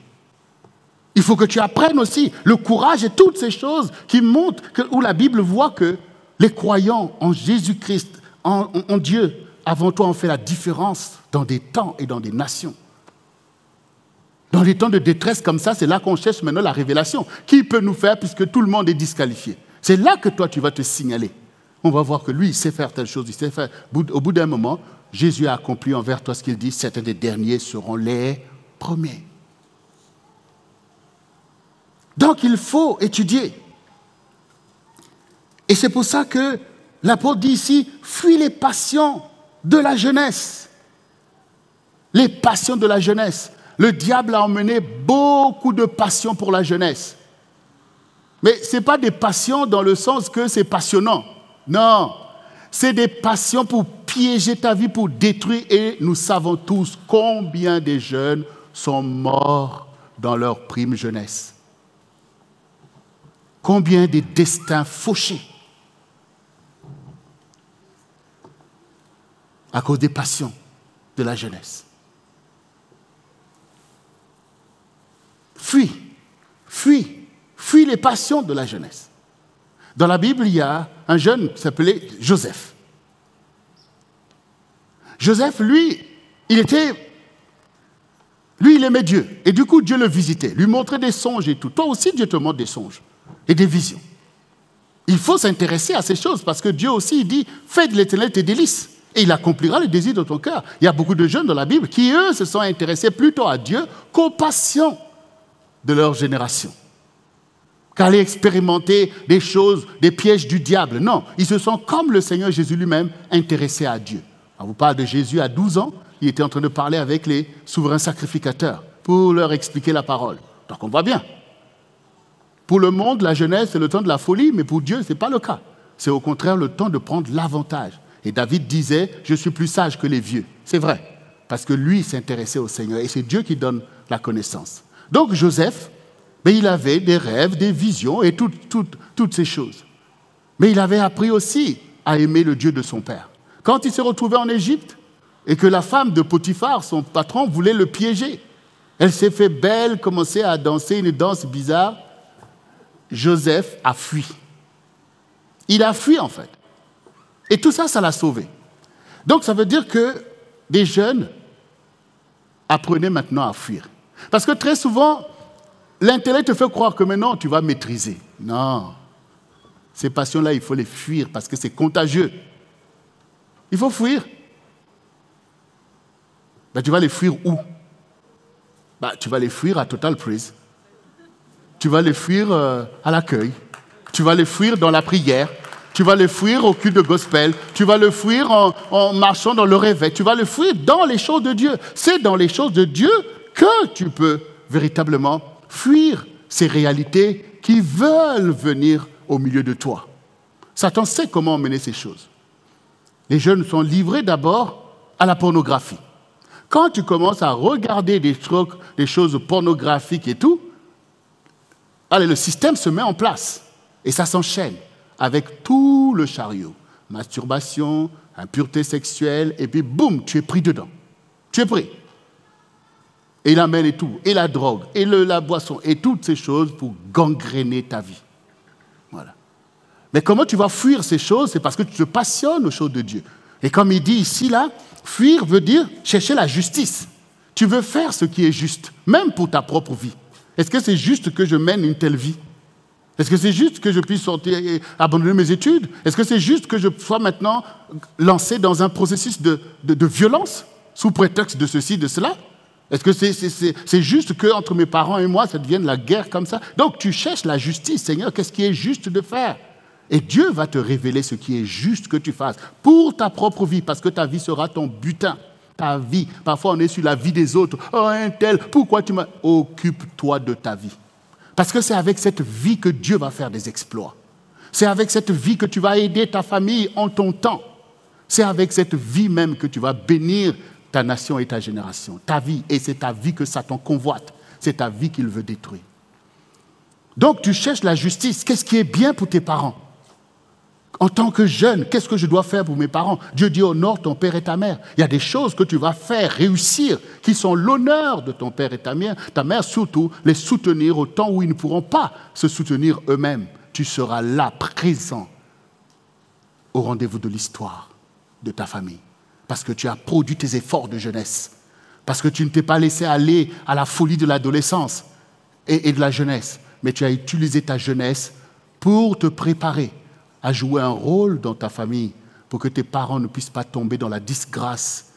Il faut que tu apprennes aussi le courage et toutes ces choses qui montrent, où la Bible voit que les croyants en Jésus-Christ, en Dieu, avant toi, ont fait la différence dans des temps et dans des nations. Dans les temps de détresse comme ça, c'est là qu'on cherche maintenant la révélation. Qui peut nous faire puisque tout le monde est disqualifié? C'est là que toi, tu vas te signaler. On va voir que lui, il sait faire telle chose, il sait faire. Au bout d'un moment, Jésus a accompli envers toi ce qu'il dit, certains des derniers seront les premiers. Donc, il faut étudier. Et c'est pour ça que l'apôtre dit ici, fuis les passions de la jeunesse. Les passions de la jeunesse. Le diable a emmené beaucoup de passions pour la jeunesse. Mais ce n'est pas des passions dans le sens que c'est passionnant. Non, c'est des passions pour piéger ta vie, pour détruire. Et nous savons tous combien de jeunes sont morts dans leur prime jeunesse. Combien de destins fauchés à cause des passions de la jeunesse. Fuis les passions de la jeunesse. Dans la Bible, il y a un jeune qui s'appelait Joseph. Joseph, lui, il aimait Dieu. Et du coup, Dieu le visitait, lui montrait des songes et tout. Toi aussi, Dieu te montre des songes et des visions. Il faut s'intéresser à ces choses parce que Dieu aussi, il dit, fais de l'Éternel tes délices et il accomplira le désir de ton cœur. Il y a beaucoup de jeunes dans la Bible qui, eux, se sont intéressés plutôt à Dieu qu'aux passions de leur génération. Qu'aller expérimenter des choses, des pièges du diable. Non, ils se sont, comme le Seigneur Jésus lui-même, intéressés à Dieu. On vous parle de Jésus à 12 ans, il était en train de parler avec les souverains sacrificateurs pour leur expliquer la parole. Donc on voit bien. Pour le monde, la jeunesse, c'est le temps de la folie, mais pour Dieu, ce n'est pas le cas. C'est au contraire le temps de prendre l'avantage. Et David disait, je suis plus sage que les vieux. C'est vrai, parce que lui s'intéressait au Seigneur et c'est Dieu qui donne la connaissance. Donc Joseph, mais il avait des rêves, des visions et toutes ces choses. Mais il avait appris aussi à aimer le Dieu de son père. Quand il s'est retrouvé en Égypte et que la femme de Potiphar, son patron, voulait le piéger, elle s'est fait belle, commençait à danser une danse bizarre. Joseph a fui. Il a fui en fait. Et tout ça, ça l'a sauvé. Donc ça veut dire que des jeunes apprenaient maintenant à fuir. Parce que très souvent, l'intellect te fait croire que maintenant tu vas maîtriser. Non. Ces passions-là, il faut les fuir parce que c'est contagieux. Il faut fuir. Ben, tu vas les fuir où? Ben, tu vas les fuir à Total Praise. Tu vas les fuir à l'accueil. Tu vas les fuir dans la prière. Tu vas les fuir au culte de gospel. Tu vas le fuir en marchant dans le réveil. Tu vas le fuir dans les choses de Dieu. C'est dans les choses de Dieu que tu peux véritablement fuir ces réalités qui veulent venir au milieu de toi. Satan sait comment mener ces choses. Les jeunes sont livrés d'abord à la pornographie. Quand tu commences à regarder des choses pornographiques et tout, allez, le système se met en place et ça s'enchaîne avec tout le chariot. Masturbation, impureté sexuelle, et puis boum, tu es pris dedans. Tu es pris. Et il amène et tout, et la drogue, et la boisson, et toutes ces choses pour gangréner ta vie. Voilà. Mais comment tu vas fuir ces choses? C'est parce que tu te passionnes aux choses de Dieu. Et comme il dit ici, là, fuir veut dire chercher la justice. Tu veux faire ce qui est juste, même pour ta propre vie. Est-ce que c'est juste que je mène une telle vie? Est-ce que c'est juste que je puisse sortir et abandonner mes études? Est-ce que c'est juste que je sois maintenant lancé dans un processus de violence sous prétexte de ceci, de cela? Est-ce que c'est juste qu'entre mes parents et moi, ça devienne la guerre comme ça? Donc tu cherches la justice, Seigneur, qu'est-ce qui est juste de faire? Et Dieu va te révéler ce qui est juste que tu fasses pour ta propre vie, parce que ta vie sera ton butin. Ta vie. Parfois, on est sur la vie des autres. Oh, un tel, pourquoi tu m'as... Occupe-toi de ta vie. Parce que c'est avec cette vie que Dieu va faire des exploits. C'est avec cette vie que tu vas aider ta famille en ton temps. C'est avec cette vie même que tu vas bénir ta nation et ta génération. Ta vie, et c'est ta vie que Satan convoite. C'est ta vie qu'il veut détruire. Donc, tu cherches la justice. Qu'est-ce qui est bien pour tes parents? En tant que jeune, qu'est-ce que je dois faire pour mes parents? Dieu dit honore ton père et ta mère. Il y a des choses que tu vas faire, réussir, qui sont l'honneur de ton père et ta mère. Ta mère surtout, les soutenir au temps où ils ne pourront pas se soutenir eux-mêmes. Tu seras là, présent, au rendez-vous de l'histoire de ta famille. Parce que tu as produit tes efforts de jeunesse. Parce que tu ne t'es pas laissé aller à la folie de l'adolescence et de la jeunesse. Mais tu as utilisé ta jeunesse pour te préparer à jouer un rôle dans ta famille pour que tes parents ne puissent pas tomber dans la disgrâce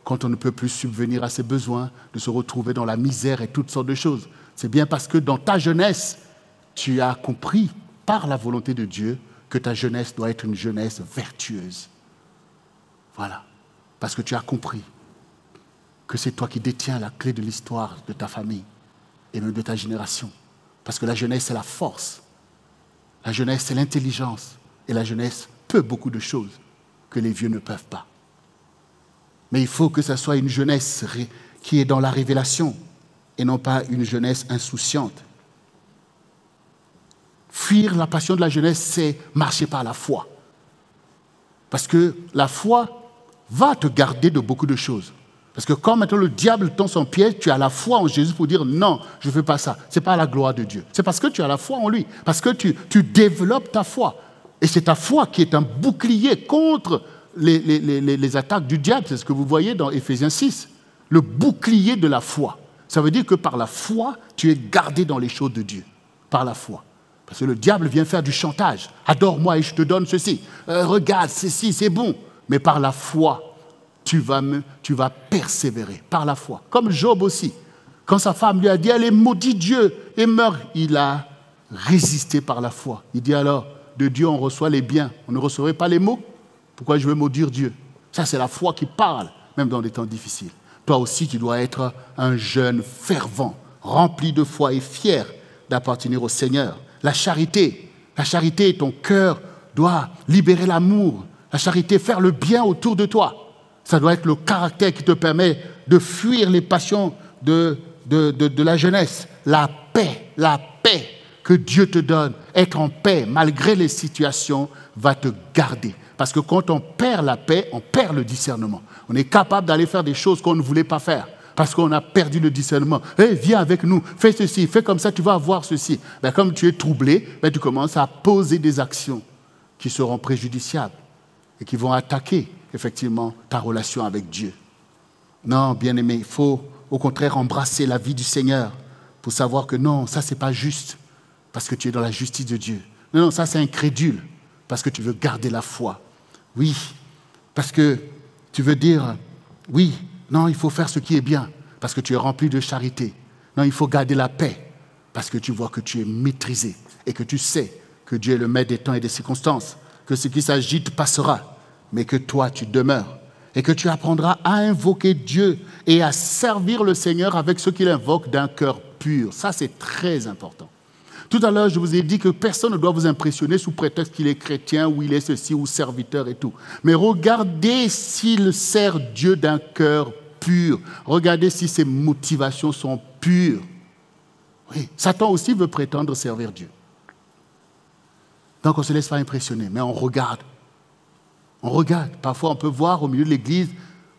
quand on ne peut plus subvenir à ses besoins, de se retrouver dans la misère et toutes sortes de choses. C'est bien parce que dans ta jeunesse, tu as compris par la volonté de Dieu que ta jeunesse doit être une jeunesse vertueuse. Voilà. Parce que tu as compris que c'est toi qui détiens la clé de l'histoire de ta famille et même de ta génération. Parce que la jeunesse, c'est la force. La jeunesse, c'est l'intelligence. Et la jeunesse peut beaucoup de choses que les vieux ne peuvent pas. Mais il faut que ce soit une jeunesse qui est dans la révélation et non pas une jeunesse insouciante. Fuir la passion de la jeunesse, c'est marcher par la foi. Parce que la foi va te garder de beaucoup de choses. Parce que quand maintenant le diable tend son piège, tu as la foi en Jésus pour dire non, je ne fais pas ça. Ce n'est pas la gloire de Dieu. C'est parce que tu as la foi en lui. Parce que tu développes ta foi. Et c'est ta foi qui est un bouclier contre les attaques du diable. C'est ce que vous voyez dans Éphésiens 6. Le bouclier de la foi. Ça veut dire que par la foi, tu es gardé dans les choses de Dieu. Par la foi. Parce que le diable vient faire du chantage. Adore-moi et je te donne ceci. Regarde, ceci, c'est bon. Mais par la foi, tu vas persévérer par la foi. Comme Job aussi. Quand sa femme lui a dit, allez, maudit Dieu et meurt, il a résisté par la foi. Il dit alors, de Dieu on reçoit les biens, on ne recevrait pas les maux. Pourquoi je veux maudire Dieu? Ça, c'est la foi qui parle, même dans des temps difficiles. Toi aussi, tu dois être un jeune fervent, rempli de foi et fier d'appartenir au Seigneur. La charité, ton cœur doit libérer l'amour. La charité, faire le bien autour de toi. Ça doit être le caractère qui te permet de fuir les passions de la jeunesse. La paix que Dieu te donne, être en paix malgré les situations, va te garder. Parce que quand on perd la paix, on perd le discernement. On est capable d'aller faire des choses qu'on ne voulait pas faire. Parce qu'on a perdu le discernement. Hey, viens avec nous, fais ceci, fais comme ça, tu vas avoir ceci. Ben, comme tu es troublé, ben, tu commences à poser des actions qui seront préjudiciables et qui vont attaquer effectivement ta relation avec Dieu. Non, bien-aimé, il faut au contraire embrasser la vie du Seigneur pour savoir que non, ça c'est pas juste parce que tu es dans la justice de Dieu. Non, non, ça c'est incrédule, parce que tu veux garder la foi. Oui, parce que tu veux dire, oui, non, il faut faire ce qui est bien, parce que tu es rempli de charité. Non, il faut garder la paix, parce que tu vois que tu es maîtrisé et que tu sais que Dieu est le maître des temps et des circonstances, que ce qui s'agite passera, mais que toi, tu demeures et que tu apprendras à invoquer Dieu et à servir le Seigneur avec ce qu'il invoque d'un cœur pur. Ça, c'est très important. Tout à l'heure, je vous ai dit que personne ne doit vous impressionner sous prétexte qu'il est chrétien ou il est ceci ou serviteur et tout. Mais regardez s'il sert Dieu d'un cœur pur. Regardez si ses motivations sont pures. Oui, Satan aussi veut prétendre servir Dieu. Donc on ne se laisse pas impressionner, mais on regarde. On regarde. Parfois, on peut voir au milieu de l'église,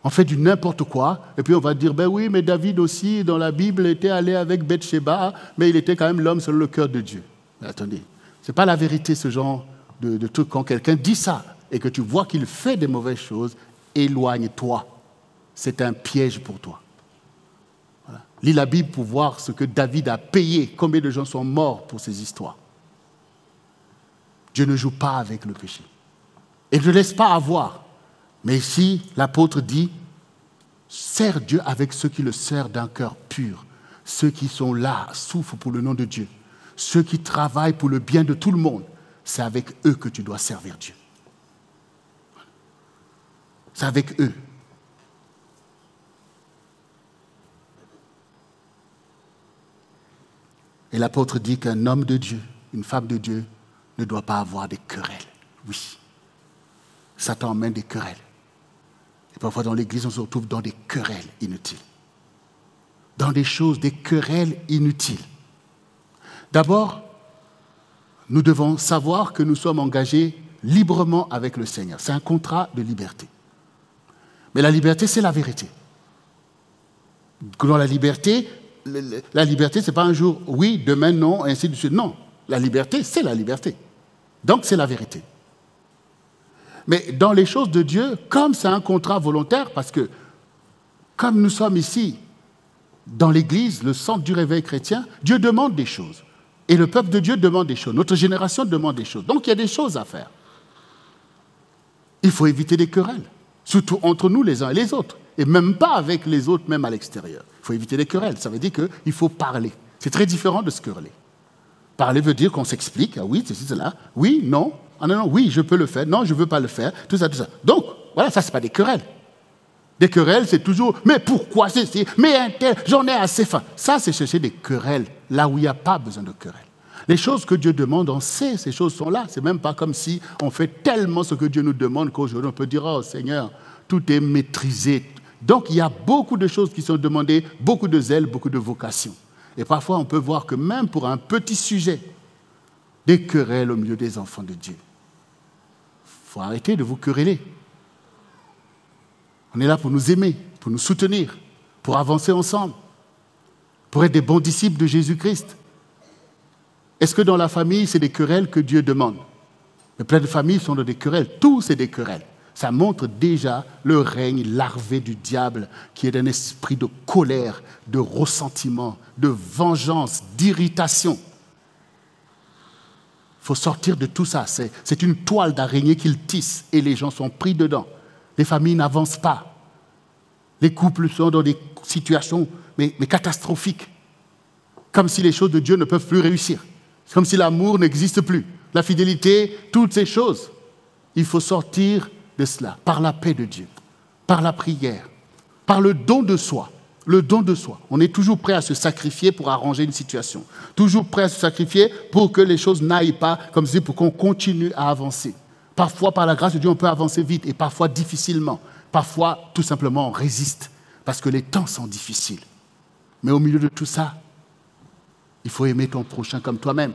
on fait du n'importe quoi, et puis on va dire, ben oui, mais David aussi, dans la Bible, était allé avec Bathsheba, mais il était quand même l'homme selon le cœur de Dieu. Mais attendez, ce n'est pas la vérité, ce genre de truc. Quand quelqu'un dit ça, et que tu vois qu'il fait des mauvaises choses, éloigne-toi. C'est un piège pour toi. Voilà. Lis la Bible pour voir ce que David a payé, combien de gens sont morts pour ces histoires. Dieu ne joue pas avec le péché. Et ne te laisse pas avoir. Mais ici, l'apôtre dit, sers Dieu avec ceux qui le servent d'un cœur pur. Ceux qui sont là, souffrent pour le nom de Dieu. Ceux qui travaillent pour le bien de tout le monde. C'est avec eux que tu dois servir Dieu. C'est avec eux. Et l'apôtre dit qu'un homme de Dieu, une femme de Dieu, ne doit pas avoir des querelles. Oui. Satan emmène des querelles. Et parfois dans l'église, on se retrouve dans des querelles inutiles. Dans des choses, des querelles inutiles. D'abord, nous devons savoir que nous sommes engagés librement avec le Seigneur. C'est un contrat de liberté. Mais la liberté, c'est la vérité. Dans la liberté, ce n'est pas un jour oui, demain non, et ainsi de suite. Non, la liberté, c'est la liberté. Donc, c'est la vérité. Mais dans les choses de Dieu, comme c'est un contrat volontaire, parce que comme nous sommes ici, dans l'Église, le centre du réveil chrétien, Dieu demande des choses. Et le peuple de Dieu demande des choses. Notre génération demande des choses. Donc, il y a des choses à faire. Il faut éviter les querelles, surtout entre nous les uns et les autres. Et même pas avec les autres, même à l'extérieur. Il faut éviter les querelles. Ça veut dire qu'il faut parler. C'est très différent de se quereller. Parler veut dire qu'on s'explique. Ah oui, ceci, cela. Oui, non. Ah non, non, oui, je peux le faire. Non, je ne veux pas le faire. Tout ça, tout ça. Donc, voilà, ça, ce n'est pas des querelles. Des querelles, c'est toujours, mais pourquoi ceci? Mais j'en ai assez faim. Ça, c'est chercher des querelles, là où il n'y a pas besoin de querelles. Les choses que Dieu demande, on sait, ces choses sont là. Ce n'est même pas comme si on fait tellement ce que Dieu nous demande qu'aujourd'hui, on peut dire, oh Seigneur, tout est maîtrisé. Donc, il y a beaucoup de choses qui sont demandées, beaucoup de zèle, beaucoup de vocation. Et parfois, on peut voir que même pour un petit sujet, des querelles au milieu des enfants de Dieu. Il faut arrêter de vous quereller. On est là pour nous aimer, pour nous soutenir, pour avancer ensemble, pour être des bons disciples de Jésus-Christ. Est-ce que dans la famille, c'est des querelles que Dieu demande? Mais plein de familles sont dans des querelles. Tout, c'est des querelles. Ça montre déjà le règne larvé du diable qui est un esprit de colère, de ressentiment, de vengeance, d'irritation. Il faut sortir de tout ça. C'est une toile d'araignée qu'il tisse et les gens sont pris dedans. Les familles n'avancent pas. Les couples sont dans des situations mais catastrophiques. Comme si les choses de Dieu ne peuvent plus réussir. Comme si l'amour n'existe plus. La fidélité, toutes ces choses. Il faut sortir de cela par la paix de Dieu, par la prière, par le don de soi. Le don de soi. On est toujours prêt à se sacrifier pour arranger une situation. Toujours prêt à se sacrifier pour que les choses n'aillent pas comme si pour qu'on continue à avancer. Parfois, par la grâce de Dieu, on peut avancer vite et parfois difficilement. Parfois, tout simplement, on résiste parce que les temps sont difficiles. Mais au milieu de tout ça, il faut aimer ton prochain comme toi-même.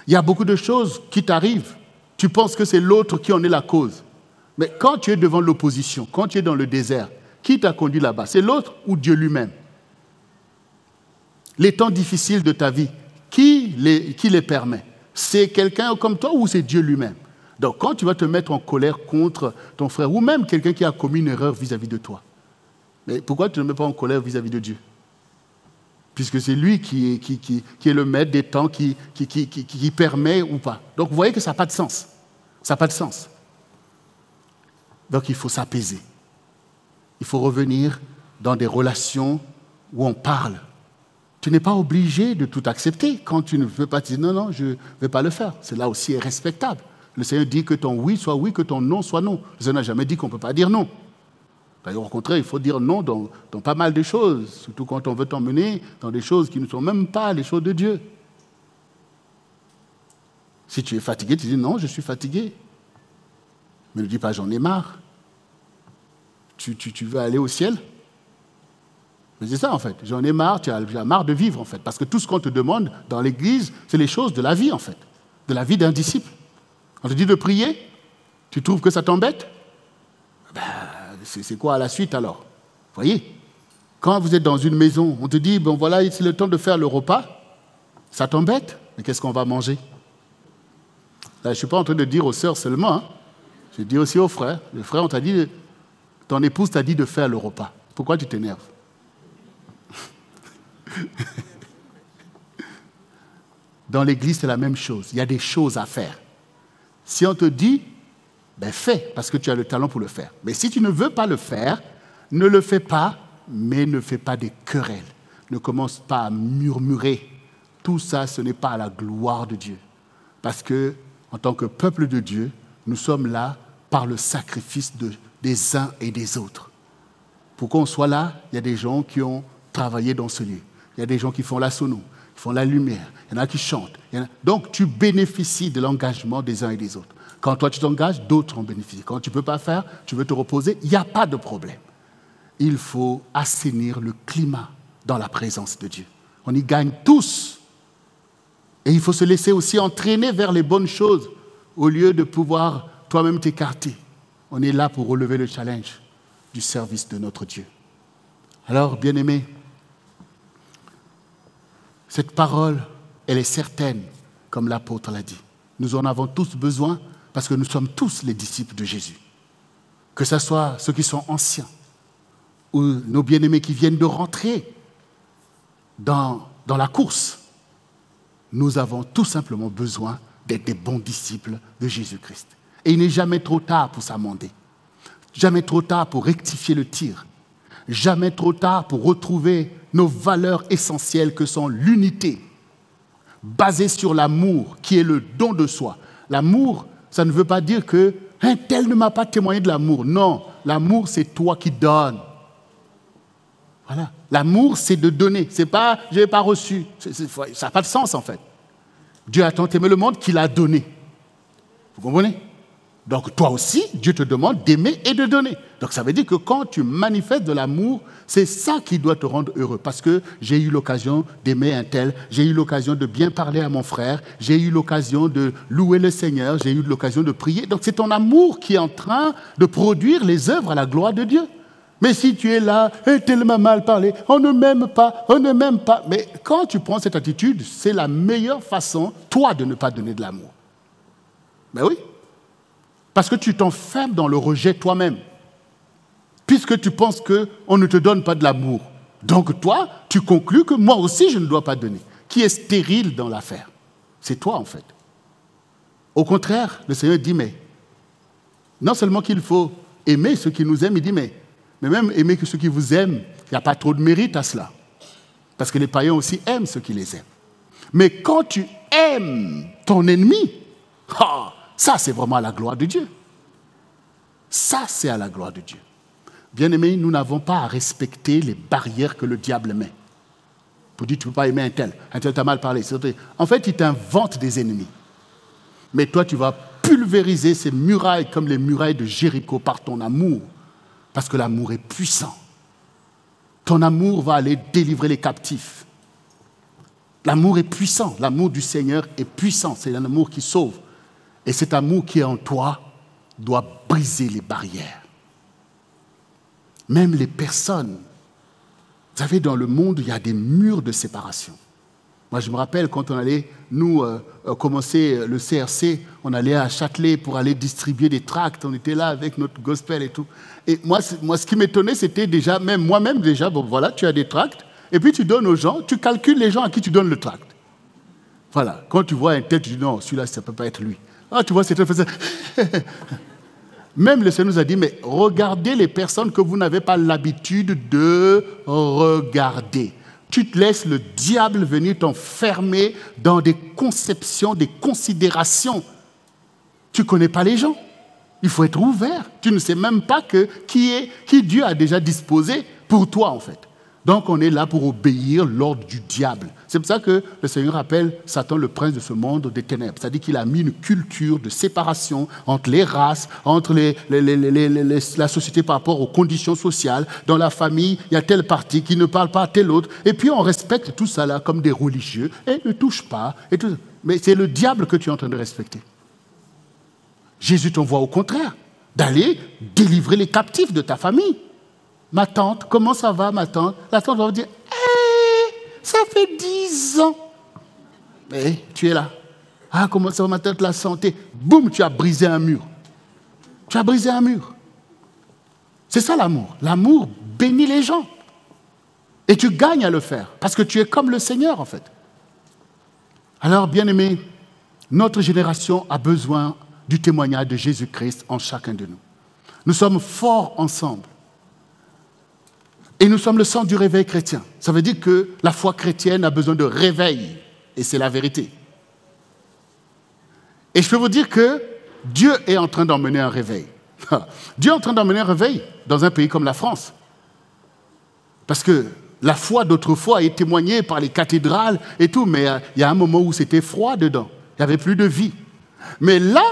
Il y a beaucoup de choses qui t'arrivent. Tu penses que c'est l'autre qui en est la cause. Mais quand tu es devant l'opposition, quand tu es dans le désert, qui t'a conduit là-bas? C'est l'autre ou Dieu lui-même? Les temps difficiles de ta vie, qui les permet? C'est quelqu'un comme toi ou c'est Dieu lui-même? Donc quand tu vas te mettre en colère contre ton frère ou même quelqu'un qui a commis une erreur vis-à-vis de toi, mais pourquoi tu ne te mets pas en colère vis-à-vis de Dieu? puisque c'est lui qui est le maître des temps, qui permet ou pas. Donc vous voyez que ça n'a pas de sens. Ça n'a pas de sens. Donc il faut s'apaiser. Il faut revenir dans des relations où on parle. Tu n'es pas obligé de tout accepter. Quand tu ne veux pas dire non, je ne vais pas le faire. Cela aussi est respectable. Le Seigneur dit que ton oui soit oui, que ton non soit non. Le Seigneur n'a jamais dit qu'on ne peut pas dire non. D'ailleurs, au contraire, il faut dire non dans pas mal de choses, surtout quand on veut t'emmener dans des choses qui ne sont même pas les choses de Dieu. Si tu es fatigué, tu dis non, je suis fatigué. Mais ne dis pas j'en ai marre. Tu veux aller au ciel? Mais c'est ça en fait, j'en ai marre, tu as marre de vivre en fait. Parce que tout ce qu'on te demande dans l'église, c'est les choses de la vie en fait, de la vie d'un disciple. On te dit de prier, tu trouves que ça t'embête? C'est quoi à la suite alors? Vous voyez, quand vous êtes dans une maison, on te dit, bon voilà, c'est le temps de faire le repas, ça t'embête? Mais qu'est-ce qu'on va manger? Là, je ne suis pas en train de dire aux sœurs seulement, hein. Je dis aussi aux frères. Les frères, on t'a dit, ton épouse t'a dit de faire le repas. Pourquoi tu t'énerves? Dans l'église, c'est la même chose. Il y a des choses à faire. Si on te dit, ben fais, parce que tu as le talent pour le faire. Mais si tu ne veux pas le faire, ne le fais pas, mais ne fais pas des querelles. Ne commence pas à murmurer. Tout ça, ce n'est pas à la gloire de Dieu. Parce que, en tant que peuple de Dieu, nous sommes là par le sacrifice des uns et des autres. Pour qu'on soit là, il y a des gens qui ont travaillé dans ce lieu. Il y a des gens qui font la sono, qui font la lumière. Il y en a qui chantent. Donc, tu bénéficies de l'engagement des uns et des autres. Quand toi, tu t'engages, d'autres en bénéficient. Quand tu ne peux pas faire, tu veux te reposer, il n'y a pas de problème. Il faut assainir le climat dans la présence de Dieu. On y gagne tous. Et il faut se laisser aussi entraîner vers les bonnes choses au lieu de pouvoir toi-même t'écarter. On est là pour relever le challenge du service de notre Dieu. Alors, bien-aimés, cette parole, elle est certaine, comme l'apôtre l'a dit. Nous en avons tous besoin parce que nous sommes tous les disciples de Jésus. Que ce soit ceux qui sont anciens ou nos bien-aimés qui viennent de rentrer dans la course, nous avons tout simplement besoin d'être des bons disciples de Jésus-Christ. Et il n'est jamais trop tard pour s'amender. Jamais trop tard pour rectifier le tir. Jamais trop tard pour retrouver nos valeurs essentielles que sont l'unité, basée sur l'amour qui est le don de soi. L'amour, ça ne veut pas dire que un tel ne m'a pas témoigné de l'amour. Non, l'amour, c'est toi qui donnes. Voilà. L'amour, c'est de donner. C'est pas, je n'ai pas reçu. Ça n'a pas de sens, en fait. Dieu a tant aimé le monde qu'il a donné. Vous comprenez? Donc, toi aussi, Dieu te demande d'aimer et de donner. Donc, ça veut dire que quand tu manifestes de l'amour, c'est ça qui doit te rendre heureux. Parce que j'ai eu l'occasion d'aimer un tel, j'ai eu l'occasion de bien parler à mon frère, j'ai eu l'occasion de louer le Seigneur, j'ai eu l'occasion de prier. Donc, c'est ton amour qui est en train de produire les œuvres à la gloire de Dieu. Mais si tu es là, tellement mal parlé, on ne m'aime pas, on ne m'aime pas. Mais quand tu prends cette attitude, c'est la meilleure façon, toi, de ne pas donner de l'amour. Ben oui. Parce que tu t'enfermes dans le rejet toi-même. Puisque tu penses qu'on ne te donne pas de l'amour. Donc toi, tu conclus que moi aussi, je ne dois pas donner. Qui est stérile dans l'affaire? C'est toi, en fait. Au contraire, le Seigneur dit, mais non seulement qu'il faut aimer ceux qui nous aiment, il dit, mais même aimer ceux qui vous aiment, il n'y a pas trop de mérite à cela. Parce que les païens aussi aiment ceux qui les aiment. Mais quand tu aimes ton ennemi, ça, c'est vraiment à la gloire de Dieu. Ça, c'est à la gloire de Dieu. Bien-aimés, nous n'avons pas à respecter les barrières que le diable met. Pour dire, tu ne peux pas aimer un tel t'a mal parlé. En fait, il t'invente des ennemis. Mais toi, tu vas pulvériser ces murailles comme les murailles de Jéricho par ton amour. Parce que l'amour est puissant. Ton amour va aller délivrer les captifs. L'amour est puissant. L'amour du Seigneur est puissant. C'est un amour qui sauve. Et cet amour qui est en toi doit briser les barrières. Même les personnes. Vous savez, dans le monde, il y a des murs de séparation. Moi, je me rappelle quand on allait, nous, commencer le CRC, on allait à Châtelet pour aller distribuer des tracts. On était là avec notre gospel et tout. Et moi ce qui m'étonnait, c'était déjà, même moi-même déjà, bon voilà, tu as des tracts. et puis tu donnes aux gens, tu calcules les gens à qui tu donnes le tract. Voilà, quand tu vois un tel, tu dis non, celui-là, ça ne peut pas être lui. Ah, tu vois, c'est très facile. Même le Seigneur nous a dit, mais regardez les personnes que vous n'avez pas l'habitude de regarder. Tu te laisses le diable venir t'enfermer dans des conceptions, des considérations. Tu ne connais pas les gens. Il faut être ouvert. Tu ne sais même pas qui Dieu a déjà disposé pour toi, en fait. Donc, on est là pour obéir l'ordre du diable. C'est pour ça que le Seigneur appelle Satan le prince de ce monde des ténèbres. C'est-à-dire qu'il a mis une culture de séparation entre les races, entre la société par rapport aux conditions sociales. Dans la famille, il y a telle partie qui ne parle pas à telle autre. Et puis, on respecte tout ça là comme des religieux. Et ne touche pas. Et tout. Mais c'est le diable que tu es en train de respecter. Jésus t'envoie au contraire d'aller délivrer les captifs de ta famille. Ma tante, comment ça va, ma tante? La tante va vous dire, ça fait 10 ans. Et tu es là. Ah, comment ça va, ma tante, la santé? Boum, tu as brisé un mur. Tu as brisé un mur. C'est ça l'amour. L'amour bénit les gens. Et tu gagnes à le faire, parce que tu es comme le Seigneur, en fait. Alors, bien-aimés, notre génération a besoin du témoignage de Jésus-Christ en chacun de nous. Nous sommes forts ensemble. Et nous sommes le centre du réveil chrétien. Ça veut dire que la foi chrétienne a besoin de réveil. Et c'est la vérité. Et je peux vous dire que Dieu est en train d'emmener un réveil. Dieu est en train d'emmener un réveil dans un pays comme la France. Parce que la foi d'autrefois est témoignée par les cathédrales et tout, mais il y a un moment où c'était froid dedans. Il n'y avait plus de vie. Mais là,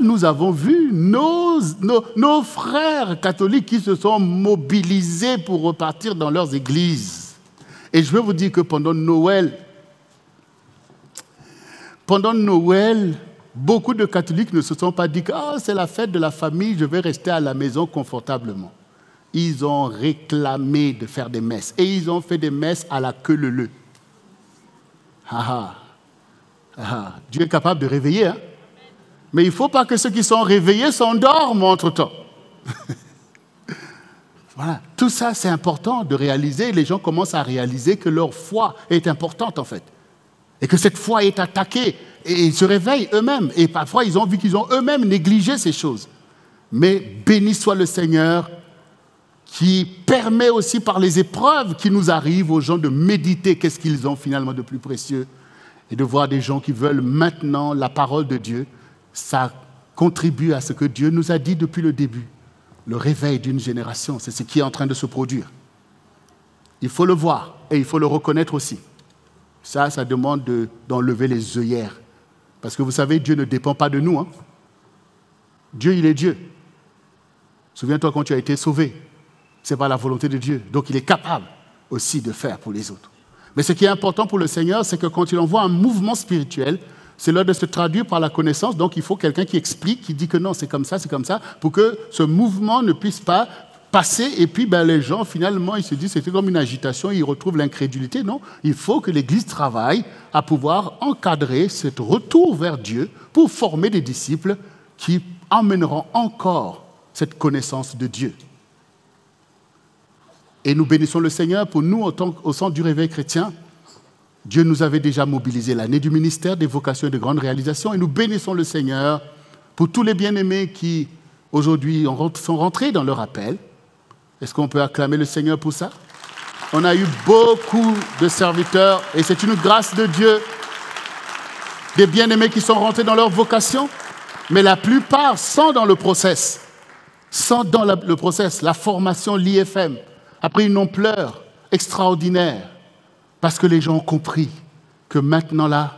nous avons vu nos frères catholiques qui se sont mobilisés pour repartir dans leurs églises. Et je veux vous dire que pendant Noël, beaucoup de catholiques ne se sont pas dit que c'est la fête de la famille, je vais rester à la maison confortablement. Ils ont réclamé de faire des messes. Et ils ont fait des messes à la queue leu-leu. Dieu est capable de réveiller, hein? Mais il ne faut pas que ceux qui sont réveillés s'endorment entre-temps. Voilà. Tout ça, c'est important de réaliser. Les gens commencent à réaliser que leur foi est importante, en fait. Et que cette foi est attaquée. Et ils se réveillent eux-mêmes. Et parfois, ils ont vu qu'ils ont eux-mêmes négligé ces choses. Mais béni soit le Seigneur qui permet aussi par les épreuves qui nous arrivent aux gens de méditer qu'est-ce qu'ils ont finalement de plus précieux. Et de voir des gens qui veulent maintenant la parole de Dieu. Ça contribue à ce que Dieu nous a dit depuis le début. Le réveil d'une génération, c'est ce qui est en train de se produire. Il faut le voir et il faut le reconnaître aussi. Ça demande d'enlever les œillères. Parce que vous savez, Dieu ne dépend pas de nous. Hein. Dieu, il est Dieu. Souviens-toi quand tu as été sauvé. Ce n'est pas la volonté de Dieu. Donc il est capable aussi de faire pour les autres. Mais ce qui est important pour le Seigneur, c'est que quand il envoie un mouvement spirituel, c'est l'heure de se traduire par la connaissance. Donc, il faut quelqu'un qui explique, qui dit que non, c'est comme ça, pour que ce mouvement ne puisse pas passer. Et puis, les gens, finalement, ils se disent que c'était comme une agitation, ils retrouvent l'incrédulité. Non, il faut que l'Église travaille à pouvoir encadrer ce retour vers Dieu pour former des disciples qui emmèneront encore cette connaissance de Dieu. Et nous bénissons le Seigneur pour nous, au centre du réveil chrétien. Dieu nous avait déjà mobilisé l'année du ministère des vocations et de grandes réalisations et nous bénissons le Seigneur pour tous les bien-aimés qui, aujourd'hui, sont rentrés dans leur appel. Est-ce qu'on peut acclamer le Seigneur pour ça? On a eu beaucoup de serviteurs et c'est une grâce de Dieu, des bien-aimés qui sont rentrés dans leur vocation, mais la plupart sont dans le process. La formation l'IFM a pris une ampleur extraordinaire. Parce que les gens ont compris que maintenant, là,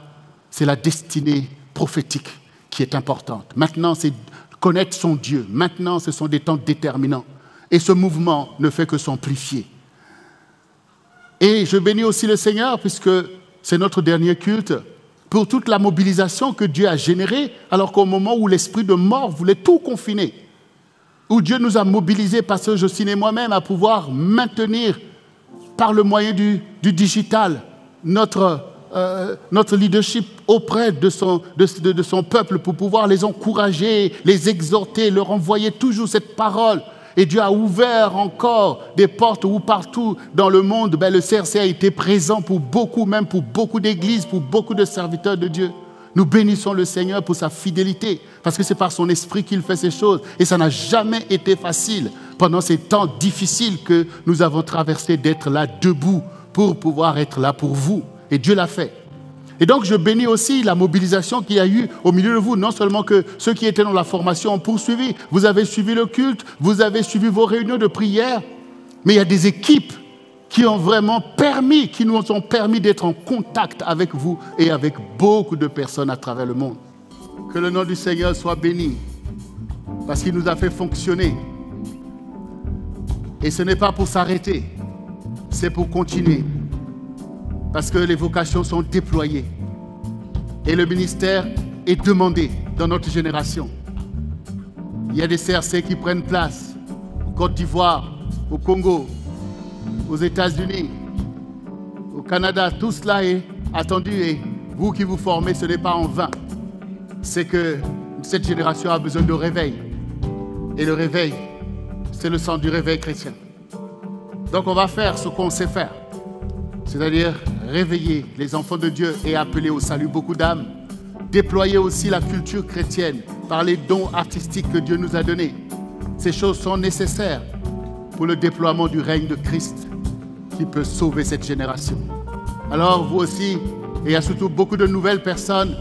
c'est la destinée prophétique qui est importante. Maintenant, c'est connaître son Dieu. Maintenant, ce sont des temps déterminants. Et ce mouvement ne fait que s'amplifier. Et je bénis aussi le Seigneur, puisque c'est notre dernier culte, pour toute la mobilisation que Dieu a générée, alors qu'au moment où l'esprit de mort voulait tout confiner, où Dieu nous a mobilisés, Pasteur Jocelyne et moi-même, à pouvoir maintenir par le moyen du digital, notre leadership auprès de son peuple pour pouvoir les encourager, les exhorter, leur envoyer toujours cette parole. Et Dieu a ouvert encore des portes où partout dans le monde, le CRC a été présent pour beaucoup, même pour beaucoup d'églises, pour beaucoup de serviteurs de Dieu. Nous bénissons le Seigneur pour sa fidélité, parce que c'est par son esprit qu'il fait ces choses. Et ça n'a jamais été facile pendant ces temps difficiles que nous avons traversés d'être là debout pour pouvoir être là pour vous. Et Dieu l'a fait. Et donc, je bénis aussi la mobilisation qu'il y a eu au milieu de vous. Non seulement que ceux qui étaient dans la formation ont poursuivi, vous avez suivi le culte, vous avez suivi vos réunions de prière, mais il y a des équipes qui ont vraiment permis, qui nous ont permis d'être en contact avec vous et avec beaucoup de personnes à travers le monde. Que le nom du Seigneur soit béni, parce qu'il nous a fait fonctionner. Et ce n'est pas pour s'arrêter, c'est pour continuer. Parce que les vocations sont déployées. Et le ministère est demandé dans notre génération. Il y a des CRC qui prennent place au Côte d'Ivoire, au Congo, aux États-Unis, au Canada. Tout cela est attendu et vous qui vous formez, ce n'est pas en vain. C'est que cette génération a besoin de réveil. Et le réveil, c'est le sens du réveil chrétien. Donc on va faire ce qu'on sait faire. C'est-à-dire réveiller les enfants de Dieu et appeler au salut beaucoup d'âmes. Déployer aussi la culture chrétienne par les dons artistiques que Dieu nous a donnés. Ces choses sont nécessaires pour le déploiement du règne de Christ qui peut sauver cette génération. Alors vous aussi, et il y a surtout beaucoup de nouvelles personnes,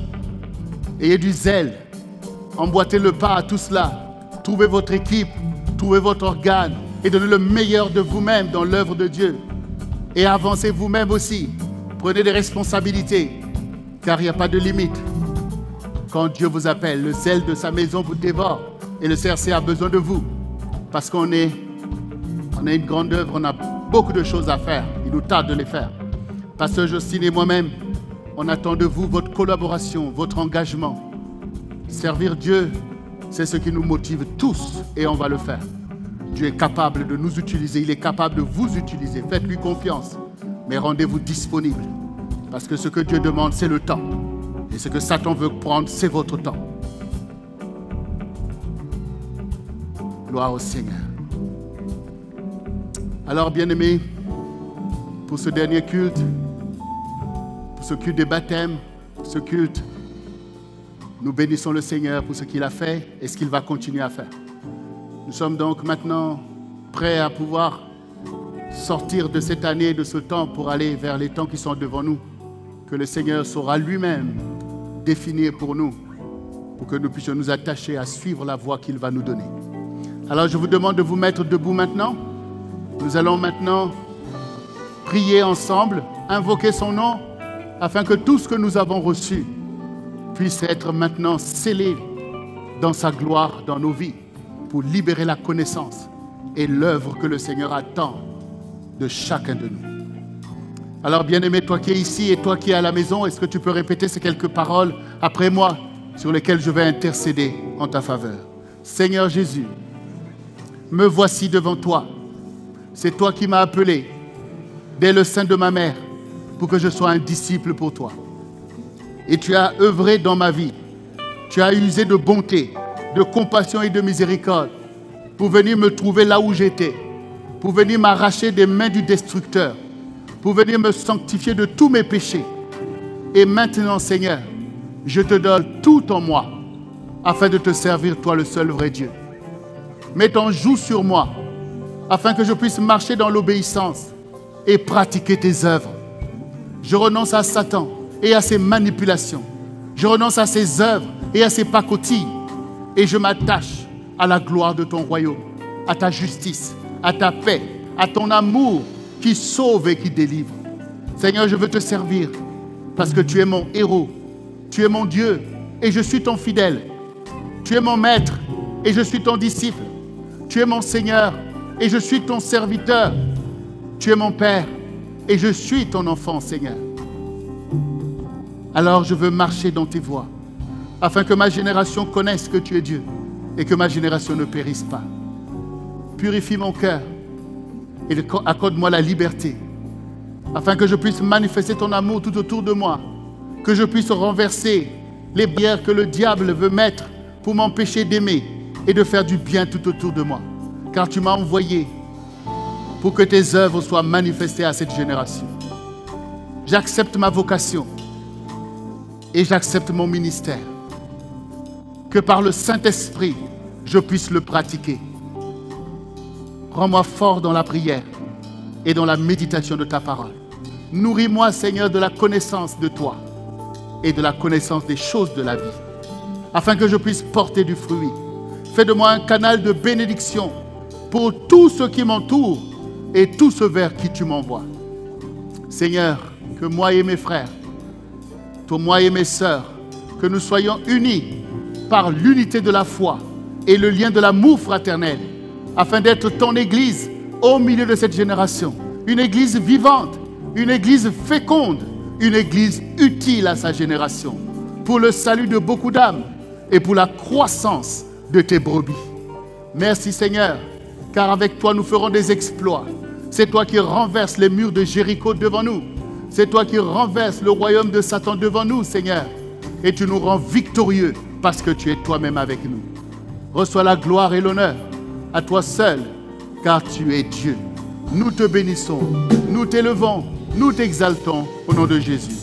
ayez du zèle, emboîtez le pas à tout cela, trouvez votre équipe, trouvez votre organe et donnez le meilleur de vous-même dans l'œuvre de Dieu. Et avancez vous-même aussi. Prenez des responsabilités, car il n'y a pas de limite. Quand Dieu vous appelle, le zèle de sa maison vous dévore. Et le CRC a besoin de vous. Parce qu'on a une grande œuvre, on a beaucoup de choses à faire. Il nous tarde de les faire. Pasteur Justine et moi-même, on attend de vous votre collaboration, votre engagement. Servir Dieu, c'est ce qui nous motive tous et on va le faire. Dieu est capable de nous utiliser, il est capable de vous utiliser. Faites-lui confiance, mais rendez-vous disponible. Parce que ce que Dieu demande, c'est le temps. Et ce que Satan veut prendre, c'est votre temps. Gloire au Seigneur. Alors, bien-aimés, pour ce dernier culte, pour ce culte des baptêmes, ce culte, nous bénissons le Seigneur pour ce qu'il a fait et ce qu'il va continuer à faire. Nous sommes donc maintenant prêts à pouvoir sortir de cette année, de ce temps, pour aller vers les temps qui sont devant nous, que le Seigneur saura lui-même définir pour nous, pour que nous puissions nous attacher à suivre la voie qu'il va nous donner. Alors je vous demande de vous mettre debout maintenant. Nous allons maintenant prier ensemble, invoquer son nom, afin que tout ce que nous avons reçu puisse être maintenant scellé dans sa gloire, dans nos vies, pour libérer la connaissance et l'œuvre que le Seigneur attend de chacun de nous. Alors, bien-aimé, toi qui es ici et toi qui es à la maison, est-ce que tu peux répéter ces quelques paroles après moi sur lesquelles je vais intercéder en ta faveur? Seigneur Jésus, me voici devant toi. C'est toi qui m'as appelé dès le sein de ma mère pour que je sois un disciple pour toi. Et tu as œuvré dans ma vie. Tu as usé de bonté, de compassion et de miséricorde pour venir me trouver là où j'étais, pour venir m'arracher des mains du destructeur, pour venir me sanctifier de tous mes péchés. Et maintenant, Seigneur, je te donne tout en moi afin de te servir, toi le seul vrai Dieu. Mets ton joug sur moi afin que je puisse marcher dans l'obéissance et pratiquer tes œuvres. Je renonce à Satan et à ses manipulations. Je renonce à ses œuvres et à ses pacotilles. Et je m'attache à la gloire de ton royaume, à ta justice, à ta paix, à ton amour qui sauve et qui délivre. Seigneur, je veux te servir parce que tu es mon héros, tu es mon Dieu et je suis ton fidèle. Tu es mon maître et je suis ton disciple. Tu es mon Seigneur et je suis ton serviteur. Tu es mon Père et je suis ton enfant, Seigneur. Alors je veux marcher dans tes voies, afin que ma génération connaisse que tu es Dieu et que ma génération ne périsse pas. Purifie mon cœur et accorde-moi la liberté, afin que je puisse manifester ton amour tout autour de moi, que je puisse renverser les barrières que le diable veut mettre pour m'empêcher d'aimer et de faire du bien tout autour de moi. car tu m'as envoyé pour que tes œuvres soient manifestées à cette génération. J'accepte ma vocation et j'accepte mon ministère. Que par le Saint-Esprit, je puisse le pratiquer. Rends-moi fort dans la prière et dans la méditation de ta parole. Nourris-moi, Seigneur, de la connaissance de toi et de la connaissance des choses de la vie, afin que je puisse porter du fruit. Fais de moi un canal de bénédiction pour tous ceux qui m'entourent et tous ceux vers qui tu m'envoies. Seigneur, que moi et mes frères, que moi et mes sœurs, que nous soyons unis par l'unité de la foi et le lien de l'amour fraternel, afin d'être ton Église au milieu de cette génération. Une Église vivante, une Église féconde, une Église utile à sa génération, pour le salut de beaucoup d'âmes et pour la croissance de tes brebis. Merci Seigneur, car avec toi nous ferons des exploits. C'est toi qui renverses les murs de Jéricho devant nous. C'est toi qui renverses le royaume de Satan devant nous, Seigneur. Et tu nous rends victorieux parce que tu es toi-même avec nous. Reçois la gloire et l'honneur à toi seul, car tu es Dieu. Nous te bénissons, nous t'élevons, nous t'exaltons au nom de Jésus.